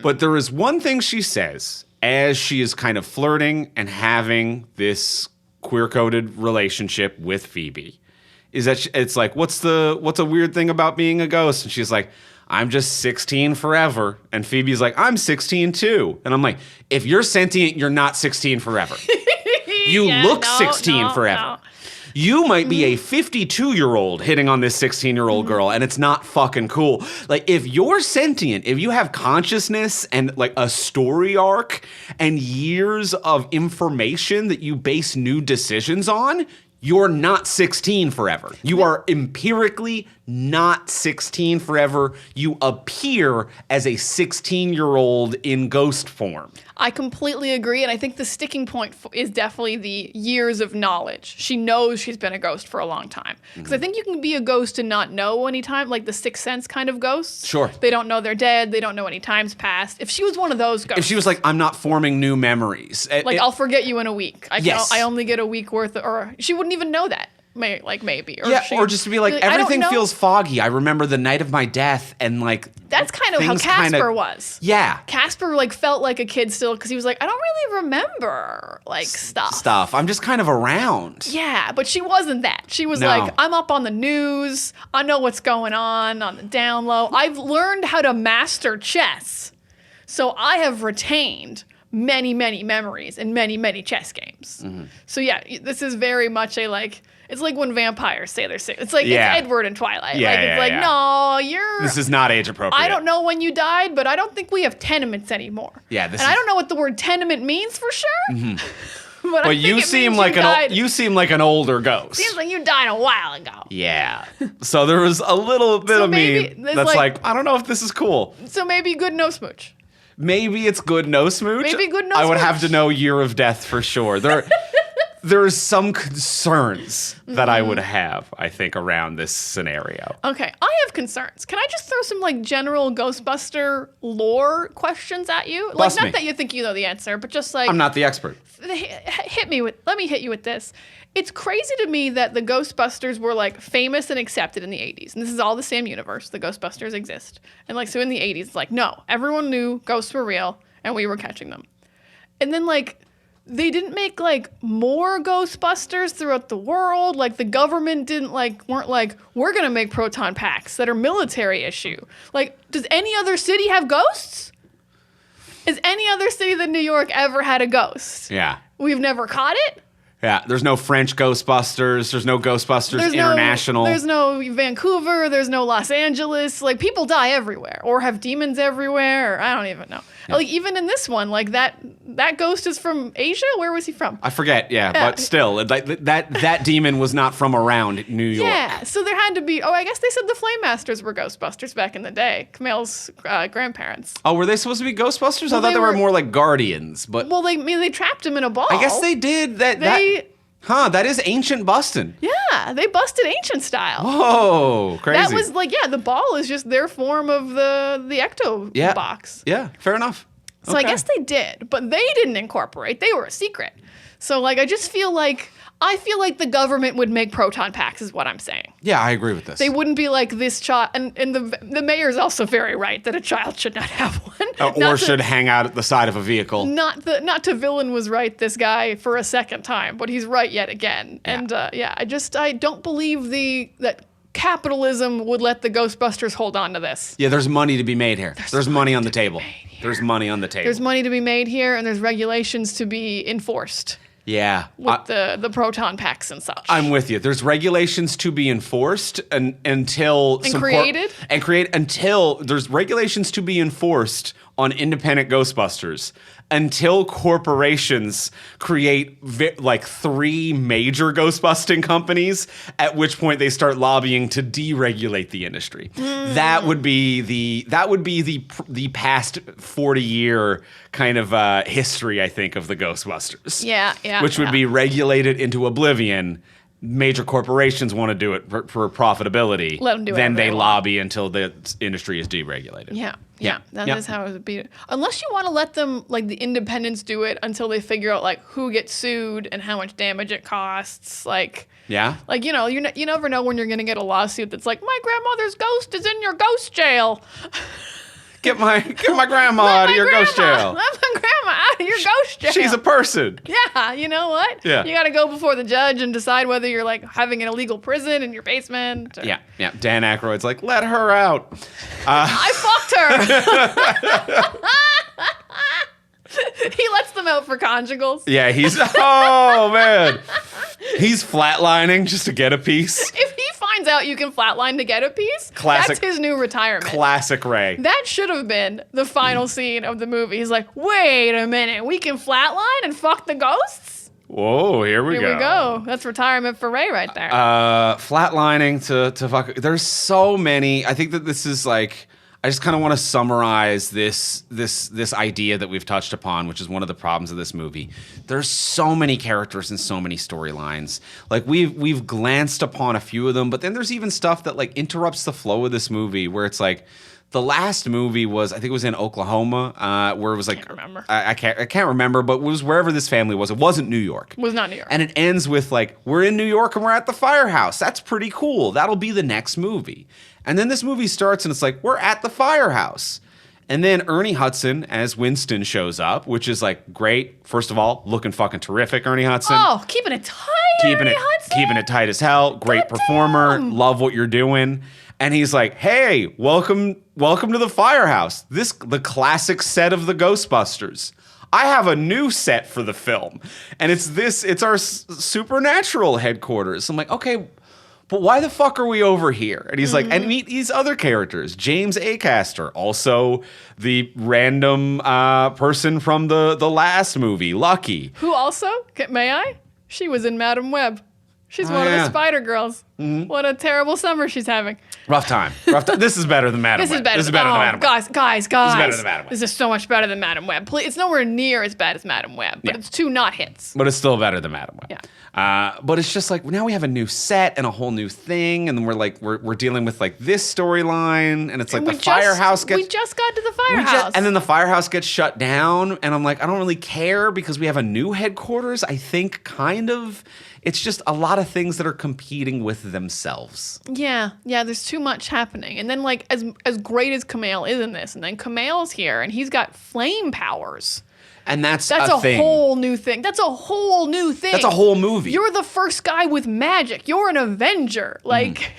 But there is one thing she says as she is kind of flirting and having this queer-coded relationship with Phoebe, is that it's like, what's a weird thing about being a ghost? And she's like, I'm just 16 forever. And Phoebe's like, I'm 16 too. And I'm like, if you're sentient, you're not 16 forever. You look 16 forever. No. You might be a 52-year-old hitting on this 16-year-old girl, and it's not fucking cool. Like, if you're sentient, if you have consciousness and, like, a story arc and years of information that you base new decisions on, you're not 16 forever. You are empirically not 16 forever. You appear as a 16-year-old in ghost form. I completely agree, and I think the sticking point is definitely the years of knowledge. She knows she's been a ghost for a long time. Because I think you can be a ghost and not know any time, like the Sixth Sense kind of ghosts. Sure. They don't know they're dead. They don't know any time's passed. If she was one of those ghosts. If she was like, I'm not forming new memories. I'll forget you in a week. Yes. I only get a week worth, or she wouldn't even know that. Maybe. Or just to be like, everything feels foggy. I remember the night of my death, and like that's kind of how Casper was. Yeah, Casper felt like a kid still because he was like, I don't really remember stuff. I'm just kind of around. Yeah, but she wasn't that. She was like, I'm up on the news. I know what's going on the down low. I've learned how to master chess, so I have retained many, many memories in many, many chess games. So yeah, this is very much a like. It's like when vampires say they're sick. It's like it's Edward in Twilight. No, This is not age appropriate. I don't know when you died, but I don't think we have tenements anymore. Yeah, I don't know what the word tenement means for sure. But you seem like an older ghost. Seems like you died a while ago. Yeah. So there was a little bit of me that's like, I don't know if this is cool. So maybe good no smooch. Maybe it's good no smooch. Maybe good no I smooch. would have to know year of death for sure. There's some concerns that I would have, I think, around this scenario. Okay, I have concerns. Can I just throw some general Ghostbuster lore questions at you? Not that you think you know the answer, but just I'm not the expert. Let me hit you with this. It's crazy to me that the Ghostbusters were famous and accepted in the 80s. And this is all the same universe. The Ghostbusters exist. And so in the 80s, it's no, everyone knew ghosts were real and we were catching them. And then they didn't make more Ghostbusters throughout the world. The government weren't we're gonna make proton packs that are military issue. Does any other city have ghosts? Has any other city than New York ever had a ghost? Yeah. We've never caught it? Yeah, there's no French Ghostbusters. There's no Ghostbusters International. There's no Vancouver. There's no Los Angeles. People die everywhere or have demons everywhere. Or I don't even know. Yeah. Even in this one, that ghost is from Asia. Where was he from? I forget. Yeah, but still, that demon was not from around New York. Yeah, so there had to be. Oh, I guess they said the Flame Masters were Ghostbusters back in the day. Camille's grandparents. Oh, were they supposed to be Ghostbusters? I thought they were more like Guardians. But they trapped him in a ball. I guess they did that. That is ancient busting. Yeah, they busted ancient style. Whoa, crazy. That was the ball is just their form of the ecto box. Yeah, fair enough. So I guess they did, but they didn't incorporate. They were a secret. So like, I feel like the government would make proton packs is what I'm saying. Yeah, I agree with this. They wouldn't be like this child. And the mayor's also very right that a child should not have one. Or should hang out at the side of a vehicle. Not to villain was right, this guy, for a second time, but he's right yet again. Yeah. And I don't believe that capitalism would let the Ghostbusters hold on to this. Yeah, there's money to be made here. There's money on the table. There's money on the table. There's money to be made here, and there's regulations to be enforced. Yeah. With the proton packs and such. I'm with you. There's regulations to be enforced until there's regulations to be enforced on independent Ghostbusters until corporations create like 3 major ghostbusting companies, at which point they start lobbying to deregulate the industry. That would be the past 40-year kind of history, I think, of the Ghostbusters. Yeah. Which would be regulated into oblivion. Major corporations want to do it for profitability. Let them do it. Then they lobby until the industry is deregulated. Yeah. That is how it would be. Unless you want to let them, like the independents, do it until they figure out like who gets sued and how much damage it costs. Like, you never know when you're going to get a lawsuit that's like, my grandmother's ghost is in your ghost jail. Get my grandma out of your ghost jail. Let my grandma out of your ghost jail. She's a person. Yeah, you know what? Yeah. You got to go before the judge and decide whether you're like having an illegal prison in your basement. Or... Yeah. Dan Aykroyd's like, let her out. I fucked her. He lets them out for conjugals. Yeah, oh man. He's flatlining just to get a piece. If he finds out you can flatline to get a piece, Classic, that's his new retirement. Classic Ray. That should have been the final scene of the movie. He's like, wait a minute, we can flatline and fuck the ghosts? Whoa, here we go. That's retirement for Ray right there. Flatlining to fuck. There's so many. I think that this is like, I just kind of want to summarize this idea that we've touched upon, which is one of the problems of this movie. There's so many characters and so many storylines. Like we've glanced upon a few of them, but then there's even stuff that like interrupts the flow of this movie, where it's like the last movie was, I think it was in Oklahoma, where it was like, I can't remember, but it was wherever this family was. It wasn't New York. It was not New York. And it ends with like, we're in New York and we're at the firehouse. That's pretty cool. That'll be the next movie. And then this movie starts and it's like, we're at the firehouse. And then Ernie Hudson as Winston shows up, which is like, great. First of all, looking fucking terrific, Ernie Hudson. Oh, keeping it tight, Ernie Hudson. Keeping it tight as hell. Great performer. Love what you're doing. And he's like, hey, welcome to the firehouse. The classic set of the Ghostbusters. I have a new set for the film. And it's our supernatural headquarters. I'm like, okay, but why the fuck are we over here? And he's like, and meet these other characters. James Acaster, also the random person from the last movie, Lucky. Who also, may I? She was in Madam Web. She's one of the Spider Girls. What a terrible summer she's having. Rough time. This is better than Madam Web. This is better than Madam Web. Guys. This is better than Madam Web. This is so much better than Madam Web. It's nowhere near as bad as Madam Web, but it's 2 not hits. But it's still better than Madam Web. Yeah. But it's just like, now we have a new set and a whole new thing, and then we're dealing with like this storyline, and it's like firehouse gets... We just got to the firehouse. And then the firehouse gets shut down, and I'm like, I don't really care because we have a new headquarters, I think, kind of. It's just a lot of things that are competing with themselves. Yeah, there's too much happening. And then like as great as Kumail is in this, and then Kumail's here and he's got flame powers. And that's a thing. whole new thing. That's a whole new thing. That's a whole movie. You're the first guy with magic. You're an Avenger. Like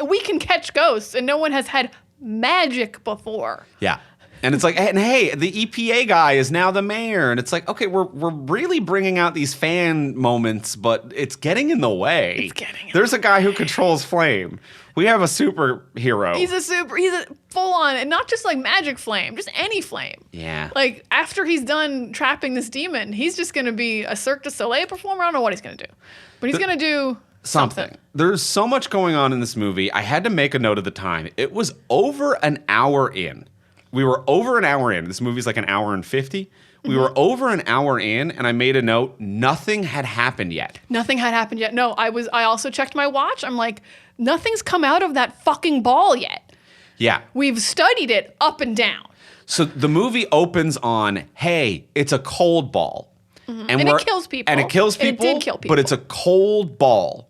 we can catch ghosts and no one has had magic before. Yeah. And it's like, and hey, the EPA guy is now the mayor. And it's like, okay, we're really bringing out these fan moments, but it's getting in the way. There's a guy who controls flame. We have a superhero. He's a full on, and not just like magic flame, just any flame. Yeah. Like after he's done trapping this demon, he's just going to be a Cirque du Soleil performer. I don't know what he's going to do, but he's going to do something. There's so much going on in this movie. I had to make a note of the time. It was over an hour in. We were over an hour in. This movie's like an hour and 50. We were over an hour in, and I made a note. Nothing had happened yet. Nothing had happened yet. No, I also checked my watch. I'm like, nothing's come out of that fucking ball yet. Yeah. We've studied it up and down. So the movie opens on, hey, it's a cold ball. And it kills people. And it kills people. And it did kill people. But it's a cold ball.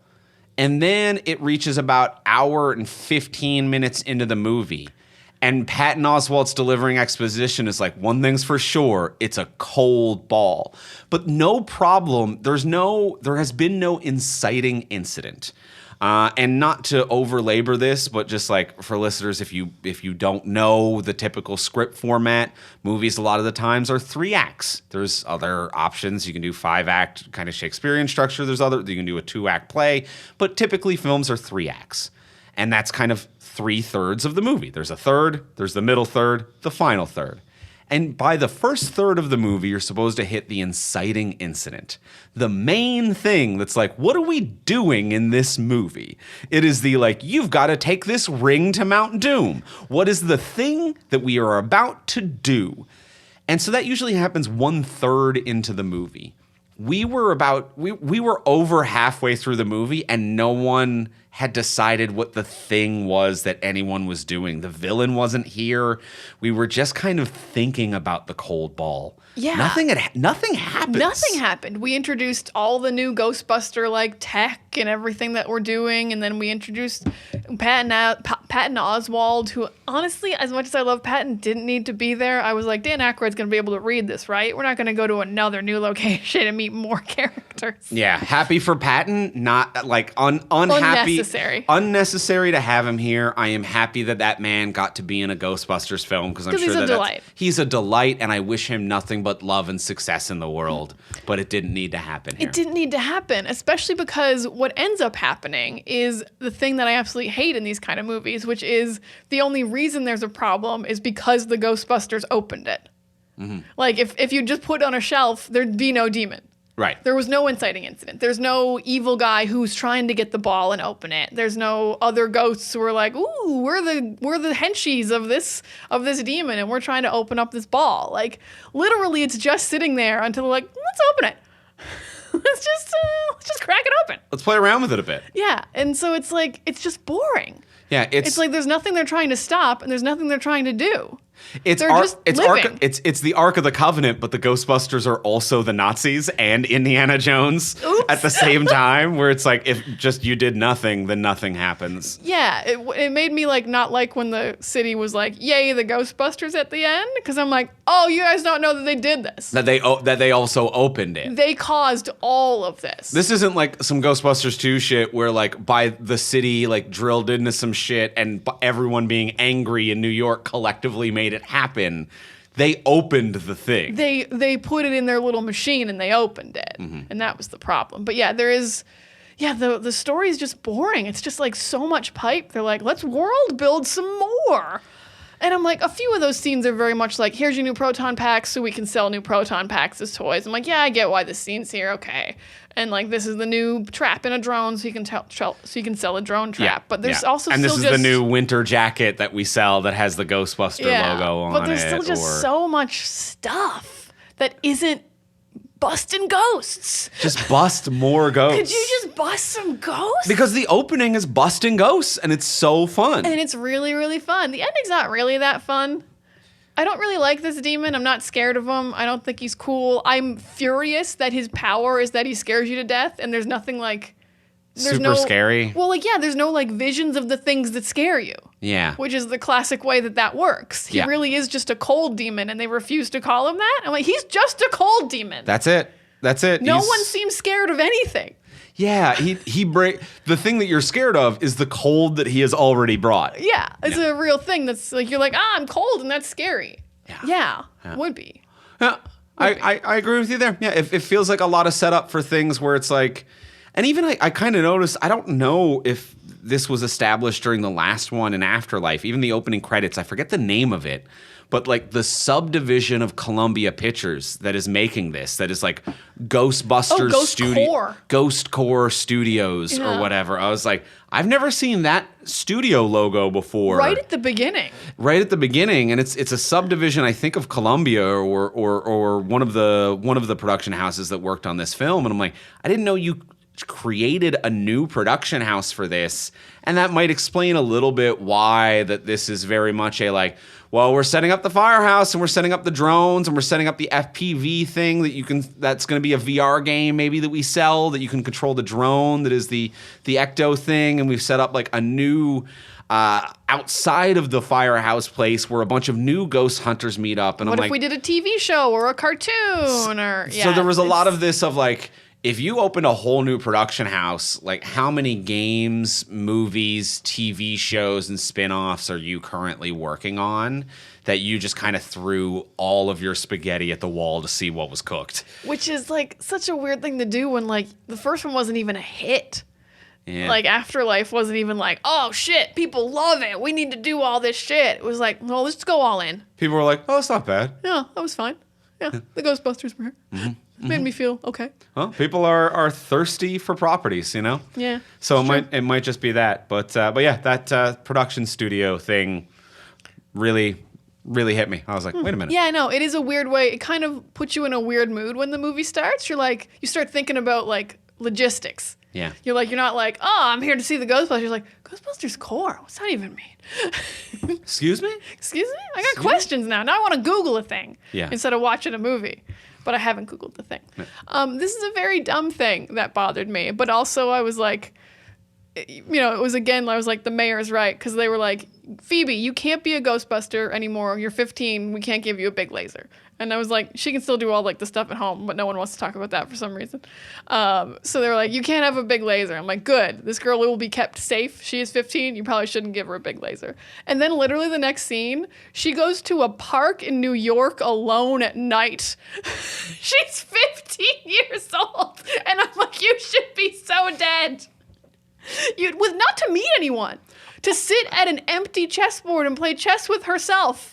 And then it reaches about hour and 15 minutes into the movie. And Patton Oswalt's delivering exposition is like, one thing's for sure, it's a cold ball. But no problem, there has been no inciting incident. And not to overlabor this, but just like for listeners, if you don't know the typical script format, movies a lot of the times are 3 acts. There's other options. You can do 5-act kind of Shakespearean structure. You can do a 2-act play, but typically films are 3 acts. And that's kind of 3/3 of the movie. There's a third, there's the middle third, the final third. And by the first third of the movie, you're supposed to hit the inciting incident. The main thing that's like, what are we doing in this movie? It is the like, you've got to take this ring to Mount Doom. What is the thing that we are about to do? And so that usually happens 1/3 into the movie. We were over halfway through the movie and no one had decided what the thing was that anyone was doing. The villain wasn't here. We were just kind of thinking about the cold ball. Yeah. Nothing happened. Nothing happened. We introduced all the new Ghostbuster like tech and everything that we're doing, and then we introduced Patton Oswalt, who honestly, as much as I love Patton, didn't need to be there. I was like, Dan Aykroyd's going to be able to read this, right? We're not going to go to another new location and meet more characters. Yeah, happy for Patton, not like unhappy. Unnecessary to have him here. I am happy that man got to be in a Ghostbusters film because I'm sure he's a delight, and I wish him nothing but love and success in the world. But it didn't need to happen here. It didn't need to happen, especially because what ends up happening is the thing that I absolutely hate in these kind of movies, which is the only reason there's a problem is because the Ghostbusters opened it. Mm-hmm. Like if you just put it on a shelf, there'd be no demon. Right. There was no inciting incident. There's no evil guy who's trying to get the ball and open it. There's no other ghosts who are like, ooh, we're the henchies of this demon and we're trying to open up this ball. Like literally it's just sitting there until they're like, let's open it. let's just crack it open. Let's play around with it a bit. Yeah. And so it's like it's just boring. Yeah, it's like there's nothing they're trying to stop and there's nothing they're trying to do. It's the Ark of the Covenant, but the Ghostbusters are also the Nazis and Indiana Jones at the same time, where it's like if just you did nothing, then nothing happens. Yeah, it made me like not like when the city was like, "Yay, the Ghostbusters" at the end, because I'm like, "Oh, you guys don't know that they did this. That they also opened it. They caused all of this. This isn't like some Ghostbusters 2 shit where like by the city like drilled into some shit and everyone being angry in New York collectively made it happen. They opened the thing. They put it in their little machine and they opened it. Mm-hmm. And that was the problem. But yeah, the story is just boring. It's just like so much pipe. They're like, let's world build some more. And I'm like, a few of those scenes are very much like, here's your new proton packs so we can sell new proton packs as toys. I'm like, yeah, I get why this scene's here. Okay. And like, this is the new trap in a drone so you can sell a drone trap. Yeah, but there's also and still this is the new winter jacket that we sell that has the Ghostbuster logo on it. But there's still just so much stuff that isn't busting ghosts. Just bust more ghosts. Could you just bust some ghosts? Because the opening is busting ghosts, and it's so fun. And it's really, really fun. The ending's not really that fun. I don't really like this demon. I'm not scared of him. I don't think he's cool. I'm furious that his power is that he scares you to death, and there's nothing like... Super scary? Well, like, yeah, there's no, like, visions of the things that scare you. Yeah. Which is the classic way that works. He really is just a cold demon, and they refuse to call him that. I'm like, he's just a cold demon. That's it. No one seems scared of anything. Yeah, the thing that you're scared of is the cold that he has already brought. Yeah, it's a real thing that's like, you're like, I'm cold, and that's scary. Yeah. Would be. Yeah, I agree with you there. Yeah, it feels like a lot of setup for things where it's like... And even I kind of noticed, I don't know if this was established during the last one in Afterlife, even the opening credits, I forget the name of it, but like the subdivision of Columbia Pictures that is making this, that is like Ghostbusters Ghost Core Studios or whatever. I was like, I've never seen that studio logo before. Right at the beginning. And it's a subdivision, I think, of Columbia or one of the production houses that worked on this film. And I'm like, I didn't know created a new production house for this, and that might explain a little bit why that this is very much a like, well, we're setting up the firehouse and we're setting up the drones and we're setting up the FPV thing that's going to be a VR game maybe that we sell, that you can control the drone that is the Ecto thing, and we've set up like a new outside of the firehouse place where a bunch of new ghost hunters meet up. And what I'm if like, we did a TV show or a cartoon so there was a lot of this of like, if you opened a whole new production house, like how many games, movies, TV shows, and spin-offs are you currently working on that you just kind of threw all of your spaghetti at the wall to see what was cooked? Which is like such a weird thing to do when like the first one wasn't even a hit. Yeah. Like Afterlife wasn't even like, oh shit, people love it. We need to do all this shit. It was like, well, let's go all in. People were like, oh, it's not bad. Yeah, that was fine. Yeah, the Ghostbusters were here. Mm-hmm. Made me feel okay. Well, people are thirsty for properties, you know? Yeah. So it might just be that. But yeah, that production studio thing really hit me. I was like, wait a minute. Yeah, I know. It is a weird way. It kind of puts you in a weird mood when the movie starts. You're like, you start thinking about like logistics. Yeah. You're not like, oh, I'm here to see the Ghostbusters. You're like, Ghostbusters core? What's that even mean? Excuse me? Excuse me? I got questions now. Now I want to Google a thing instead of watching a movie. But I haven't Googled the thing. This is a very dumb thing that bothered me. But also I was like, it was again, I was like, the mayor's right. Because they were like, Phoebe, you can't be a Ghostbuster anymore. You're 15. We can't give you a big laser. And I was like, she can still do all like the stuff at home, but no one wants to talk about that for some reason. So they were like, you can't have a big laser. I'm like, good. This girl will be kept safe. She is 15. You probably shouldn't give her a big laser. And then literally the next scene, she goes to a park in New York alone at night. She's 15 years old. And I'm like, you should be so dead. With not to meet anyone. To sit at an empty chessboard and play chess with herself.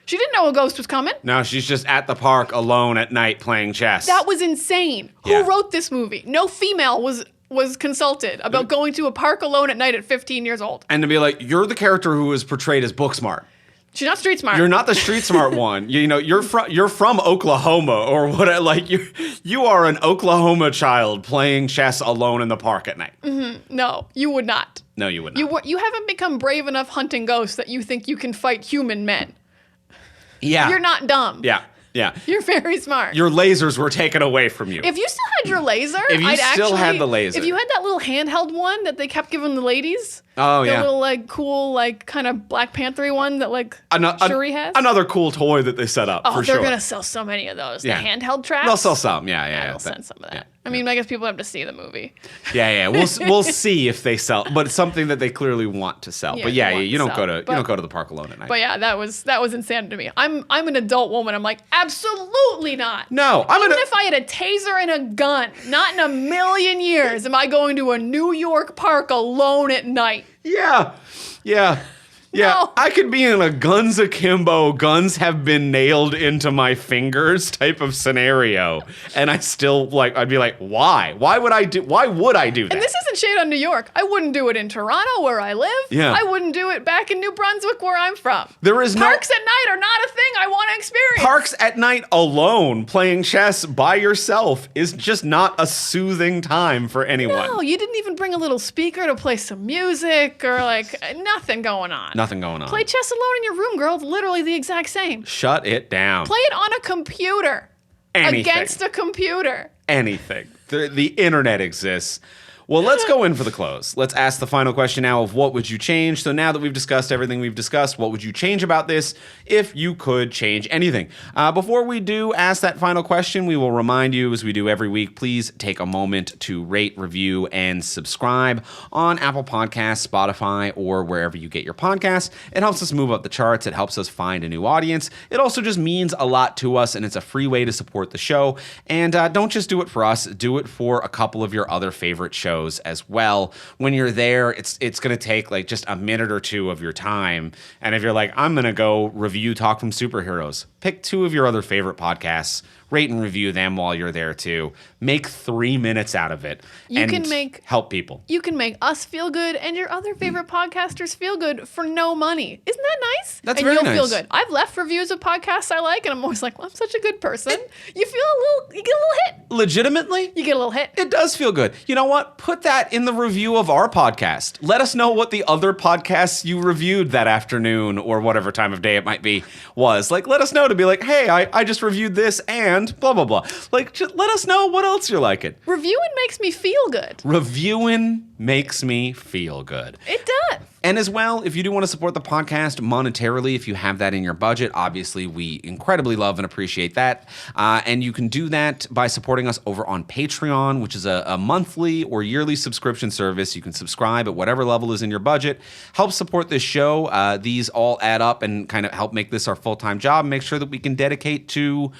She didn't know a ghost was coming. No, she's just at the park alone at night playing chess. That was insane. Yeah. Who wrote this movie? No female was consulted about going to a park alone at night at 15 years old. And to be like, you're the character who is portrayed as book smart. She's not street smart. You're not the street smart one. You're from Oklahoma or what? Like you are an Oklahoma child playing chess alone in the park at night. Mm-hmm. No, you would not. No, you would not. You haven't become brave enough hunting ghosts that you think you can fight human men. Yeah. You're not dumb. Yeah. Yeah. You're very smart. Your lasers were taken away from you. If you still had your laser, if you still had the laser. If you had that little handheld one that they kept giving the ladies. Oh, the yeah. little, like, cool, like, kind of Black Panther-y one that, like, Shuri has. Another cool toy that they set up, for sure. They're going to sell so many of those. Yeah. The handheld traps. They'll sell some, yeah. They'll send some of that. Yeah. I mean, I guess people have to see the movie. Yeah. We'll see if they sell, but it's something that they clearly want to sell. Yeah, but you don't go to the park alone at night. But yeah, that was insane to me. I'm an adult woman. I'm like, absolutely not. No, Even if I had a taser and a gun, not in a million years am I going to a New York park alone at night. Yeah. No. I could be in a guns akimbo, guns have been nailed into my fingers type of scenario, and I'd be like, why? Why would I do that? And this isn't shade on New York. I wouldn't do it in Toronto where I live. Yeah. I wouldn't do it back in New Brunswick where I'm from. Parks at night are not a thing I want to experience. Parks at night alone playing chess by yourself is just not a soothing time for anyone. No, you didn't even bring a little speaker to play some music or like nothing going on. Nothing going on. Play chess alone in your room, girl. It's literally the exact same. Shut it down. Play it on a computer. Anything. Against a computer. Anything. The internet exists. Well, let's go in for the close. Let's ask the final question now of what would you change? So now that we've discussed everything we've discussed, what would you change about this if you could change anything? Before we do ask that final question, we will remind you, as we do every week, please take a moment to rate, review, and subscribe on Apple Podcasts, Spotify, or wherever you get your podcasts. It helps us move up the charts. It helps us find a new audience. It also just means a lot to us, and it's a free way to support the show. And don't just do it for us. Do it for a couple of your other favorite shows as well. When you're there, it's going to take like just a minute or two of your time. And if you're like, I'm going to go review Talk from Superheroes, pick two of your other favorite podcasts, rate and review them while you're there too. Make 3 minutes out of it help people. You can make us feel good and your other favorite podcasters feel good for no money. Isn't that nice? That's very nice. And you'll feel good. I've left reviews of podcasts I like, and I'm always like, well, I'm such a good person. You get a little hit. Legitimately? You get a little hit. It does feel good. You know what? Put that in the review of our podcast. Let us know what the other podcasts you reviewed that afternoon or whatever time of day it might be was. Like, let us know to be like, hey, I just reviewed this and blah, blah, blah. Like, just let us know what else you're liking. Reviewing makes me feel good. Reviewing makes me feel good. It does. And as well, if you do want to support the podcast monetarily, if you have that in your budget, obviously we incredibly love and appreciate that. And you can do that by supporting us over on Patreon, which is a monthly or yearly subscription service. You can subscribe at whatever level is in your budget. Help support this show. These all add up and kind of help make this our full-time job. Make sure that we can dedicate to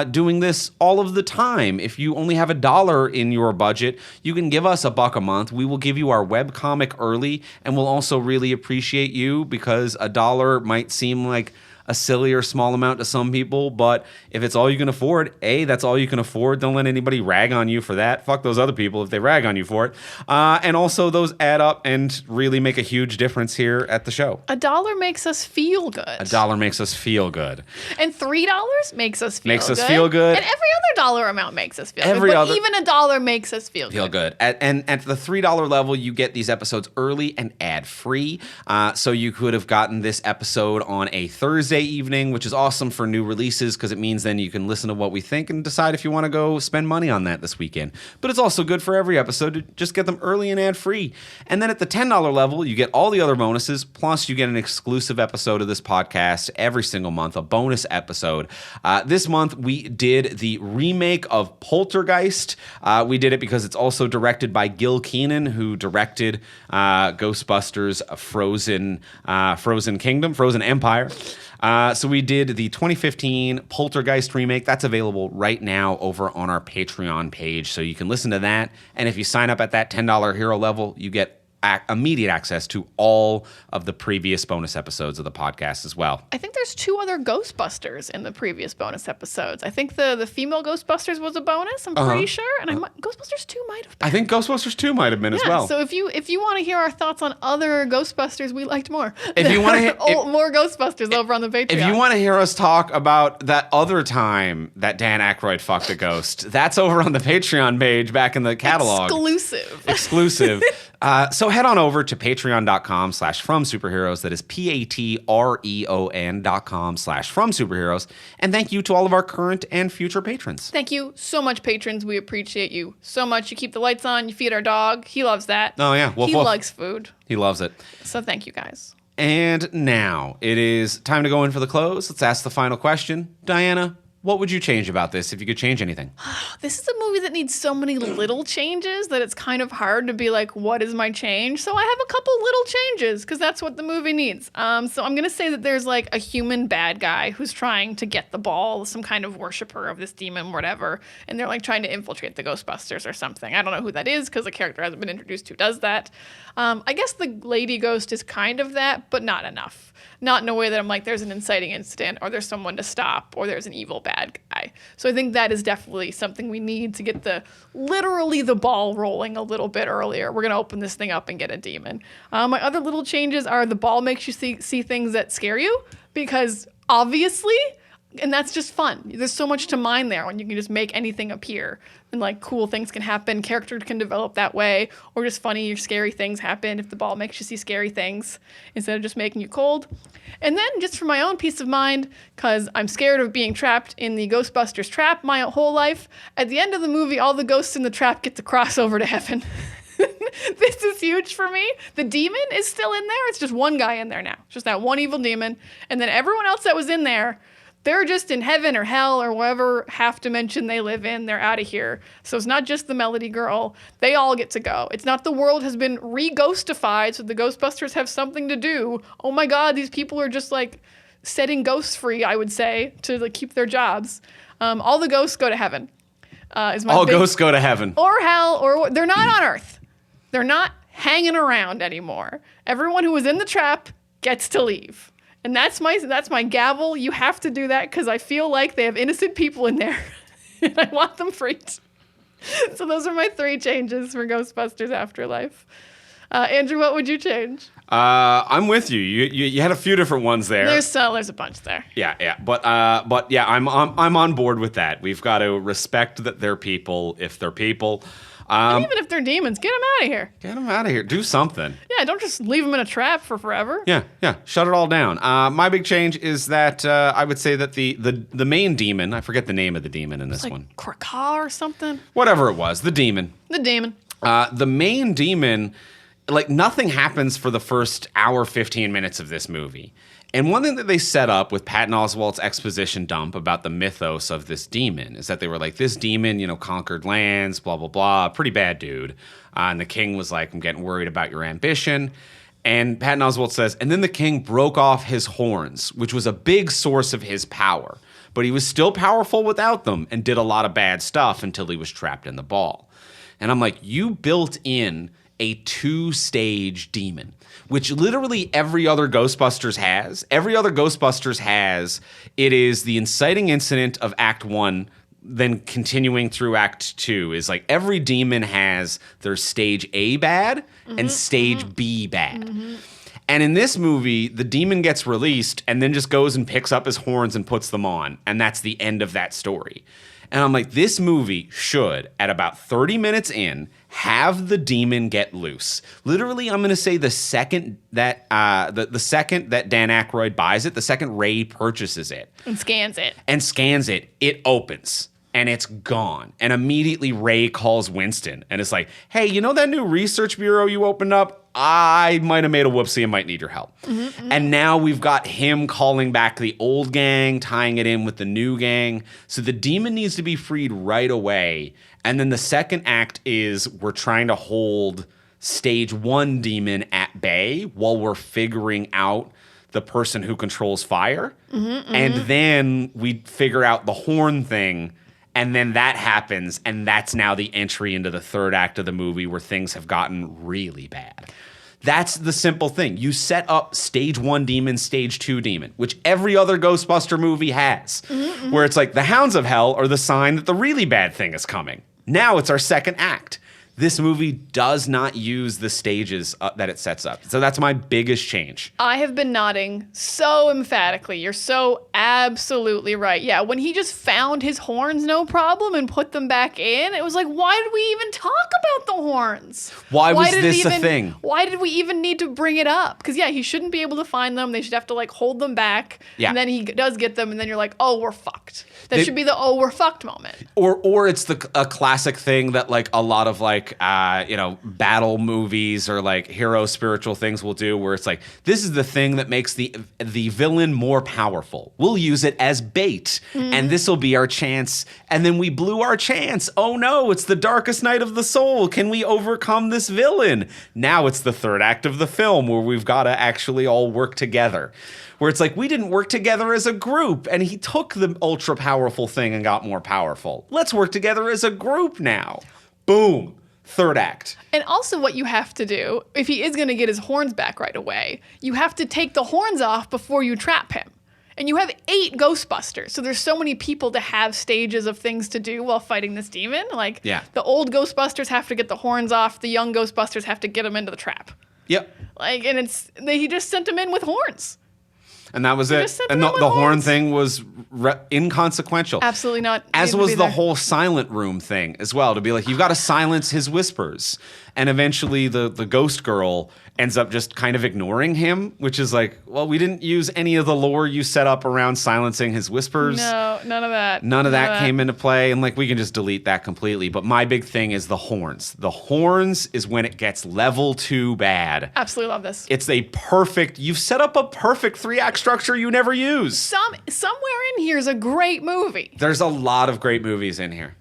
doing this all of the time. If you only have $1 in your budget, you can give us $1 a month. We will give you our webcomic early, and we'll also really appreciate you because $1 might seem like a silly or small amount to some people, but if it's all you can afford, that's all you can afford. Don't let anybody rag on you for that. Fuck those other people if they rag on you for it. And also those add up and really make a huge difference here at the show. $1 makes us feel good. $1 makes us feel good. And $3 makes us feel good. Makes us feel good. And every other dollar amount makes us feel good. But even $1 makes us feel good. And at the $3 level, you get these episodes early and ad-free. So you could have gotten this episode on a Thursday evening, which is awesome for new releases because it means then you can listen to what we think and decide if you want to go spend money on that this weekend. But it's also good for every episode to just get them early and ad-free. And then at the $10 level, you get all the other bonuses, plus you get an exclusive episode of this podcast every single month, a bonus episode. This month, we did the remake of Poltergeist. We did it because it's also directed by Gil Keenan, who directed Ghostbusters, Frozen Empire. So we did the 2015 Poltergeist remake. That's available right now over on our Patreon page. So you can listen to that. And if you sign up at that $10 hero level, you get immediate access to all of the previous bonus episodes of the podcast as well. I think there's 2 other Ghostbusters in the previous bonus episodes. I think the female Ghostbusters was a bonus, I'm pretty sure. And Ghostbusters 2 might have been. I think Ghostbusters 2 might have been as well. So if you want to hear our thoughts on other Ghostbusters we liked more, if you want to more Ghostbusters over on the Patreon. If you want to hear us talk about that other time that Dan Aykroyd fucked a ghost, that's over on the Patreon page back in the catalog. Exclusive. So head on over to patreon.com/fromsuperheroes. That is patreon.com/fromsuperheroes. And thank you to all of our current and future patrons. Thank you so much, patrons. We appreciate you so much. You keep the lights on. You feed our dog. He loves that. Oh, yeah. He likes food. He loves it. So thank you, guys. And now it is time to go in for the close. Let's ask the final question. Diana, what would you change about this if you could change anything? This is a movie that needs so many little changes that it's kind of hard to be like, what is my change? So I have a couple little changes because that's what the movie needs. So I'm going to say that there's like a human bad guy who's trying to get the ball, some kind of worshiper of this demon, whatever. And they're like trying to infiltrate the Ghostbusters or something. I don't know who that is because the character hasn't been introduced who does that. I guess the lady ghost is kind of that, but not enough. Not in a way that I'm like, there's an inciting incident or there's someone to stop or there's an evil bad guy. So I think that is definitely something we need to get literally the ball rolling a little bit earlier. We're going to open this thing up and get a demon. My other little changes are the ball makes you see things that scare you because obviously, and that's just fun. There's so much to mine there when you can just make anything appear and like cool things can happen. Character can develop that way or just funny or scary things happen if the ball makes you see scary things instead of just making you cold. And then just for my own peace of mind, because I'm scared of being trapped in the Ghostbusters trap my whole life, at the end of the movie, all the ghosts in the trap get to cross over to heaven. This is huge for me. The demon is still in there. It's just one guy in there now. It's just that one evil demon. And then everyone else that was in there, they're just in heaven or hell or whatever half dimension they live in. They're out of here. So it's not just the Melody Girl. They all get to go. It's not the world has been re-ghostified, so the Ghostbusters have something to do. Oh my God, these people are just like setting ghosts free, I would say, to like, keep their jobs. All the ghosts go to heaven. Ghosts go to heaven. Or hell, or they're not on Earth. They're not hanging around anymore. Everyone who was in the trap gets to leave. And that's my gavel. You have to do that because I feel like they have innocent people in there. And I want them freed. So those are my 3 changes for Ghostbusters Afterlife. Andrew, what would you change? I'm with you. You had a few different ones there. There's a bunch there. Yeah. But yeah, I'm on board with that. We've got to respect that they're people if they're people. And even if they're demons, get them out of here. Get them out of here. Do something. Yeah, don't just leave them in a trap for forever. Yeah. Shut it all down. My big change is that I would say that the main demon, I forget the name of the demon in this Like one. Krakar or something. Whatever it was, the demon. The demon. The main demon, like nothing happens for the first hour, 15 minutes of this movie. And one thing that they set up with Patton Oswalt's exposition dump about the mythos of this demon is that they were like, this demon, conquered lands, blah, blah, blah, pretty bad dude. And the king was like, I'm getting worried about your ambition. And Patton Oswalt says, and then the king broke off his horns, which was a big source of his power. But he was still powerful without them and did a lot of bad stuff until he was trapped in the ball. And I'm like, you built in a 2-stage demon, which literally every other Ghostbusters has. Every other Ghostbusters has. It is the inciting incident of Act 1, then continuing through Act 2 is like every demon has their stage A bad and stage B bad. And in this movie, the demon gets released and then just goes and picks up his horns and puts them on. And that's the end of that story. And I'm like, this movie should, at about 30 minutes in, have the demon get loose. Literally, I'm going to say the second that the second that Dan Aykroyd buys it, the second Ray purchases it. And scans it. It opens. And it's gone. And immediately Ray calls Winston and it's like, hey, that new research bureau you opened up? I might have made a whoopsie and might need your help. And now we've got him calling back the old gang, tying it in with the new gang. So the demon needs to be freed right away. And then the second act is we're trying to hold stage 1 demon at bay while we're figuring out the person who controls fire. And then we figure out the horn thing. And then that happens, and that's now the entry into the third act of the movie where things have gotten really bad. That's the simple thing. You set up stage 1 demon, stage 2 demon, which every other Ghostbuster movie has, where it's like the Hounds of Hell are the sign that the really bad thing is coming. Now it's our second act. This movie does not use the stages that it sets up. So that's my biggest change. I have been nodding so emphatically. You're so absolutely right. Yeah, when he just found his horns no problem and put them back in, it was like, why did we even talk about the horns? Why was this a thing? Why did we even need to bring it up? Because, yeah, he shouldn't be able to find them. They should have to, hold them back. Yeah. And then he does get them, and then you're like, oh, we're fucked. That should be the, oh, we're fucked moment. Or it's a classic thing that, a lot of, battle movies or hero spiritual things will do where it's like, this is the thing that makes the villain more powerful. We'll use it as bait and this will be our chance. And then we blew our chance. Oh no, it's the darkest night of the soul. Can we overcome this villain? Now it's the third act of the film where we've got to actually all work together. Where it's like, we didn't work together as a group and he took the ultra powerful thing and got more powerful. Let's work together as a group now. Boom. Third act. And also what you have to do, if he is going to get his horns back right away, you have to take the horns off before you trap him. And you have 8 Ghostbusters, so there's so many people to have stages of things to do while fighting this demon. The old Ghostbusters have to get the horns off, the young Ghostbusters have to get them into the trap. Yep. And he just sent them in with horns. And that was it. And the horn thing was inconsequential. Absolutely not. As was the whole silent room thing as well. To be like, you've got to silence his whispers. And eventually the ghost girl ends up just kind of ignoring him, which is like, well, we didn't use any of the lore you set up around silencing his whispers. No, none of that. None of that came into play. And we can just delete that completely. But my big thing is the horns. The horns is when it gets level 2 bad. Absolutely love this. It's you've set up a perfect 3-act structure you never use. Somewhere in here is a great movie. There's a lot of great movies in here.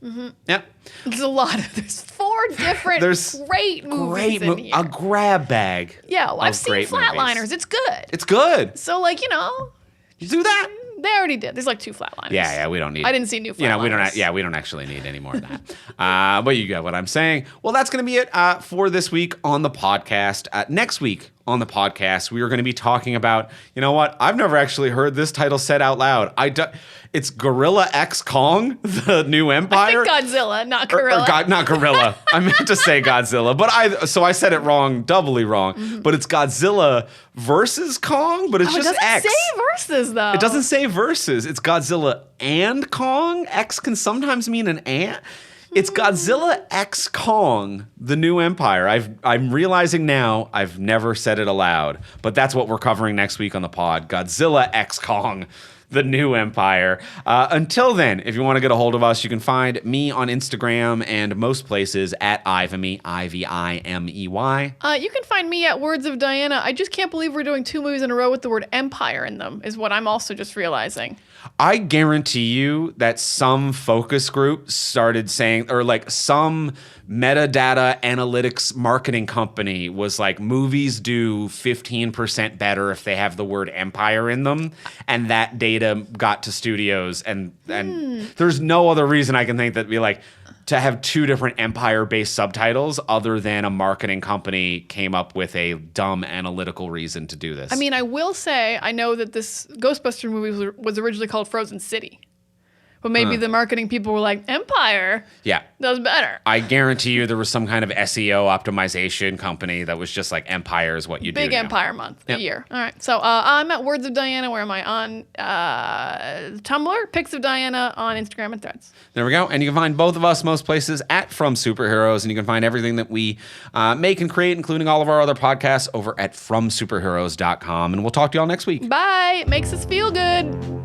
Yep. There's 4 different great movies in here. A grab bag. Yeah, well, I've seen Flatliners. Movies. It's good. It's good. So, you do that. They already did. There's 2 Flatliners. Yeah, we don't need. I didn't see new Flatliners. We don't actually need any more of that. But you get what I'm saying. Well, that's going to be it for this week on the podcast. Next week on the podcast, we are going to be talking about, you know what? I've never actually heard this title said out loud. It's Gorilla X Kong, the new empire. I think Godzilla, not Gorilla. Not Gorilla. I meant to say Godzilla, but I said it wrong, doubly wrong. Mm-hmm. But it's Godzilla versus Kong, but it's just it doesn't X. say versus, though. It doesn't say versus. It's Godzilla and Kong. X can sometimes mean an and. It's Godzilla X Kong, the new empire. I'm realizing now I've never said it aloud, but that's what we're covering next week on the pod. Godzilla X Kong, the new empire. Until then, if you want to get a hold of us, you can find me on Instagram and most places at Ivimey, Ivimey. You can find me at Words of Diana. I just can't believe we're doing 2 movies in a row with the word empire in them, is what I'm also just realizing. I guarantee you that some focus group started saying, or like some metadata analytics marketing company was like, movies do 15% better if they have the word empire in them. And that data got to studios. And there's no other reason I can think that be like, to have 2 different empire-based subtitles other than a marketing company came up with a dumb analytical reason to do this. I mean, I will say, I know that this Ghostbuster movie was originally called Frozen City. But maybe the marketing people were like, Empire? Yeah. That was better. I guarantee you there was some kind of SEO optimization company that was just like, Empire is what you do Big now. Empire month, a year. All right. So I'm at Words of Diana. Where am I? On Tumblr, Pics of Diana, on Instagram and Threads. There we go. And you can find both of us most places at From Superheroes. And you can find everything that we make and create, including all of our other podcasts, over at FromSuperheroes.com. And we'll talk to y'all next week. Bye. It makes us feel good.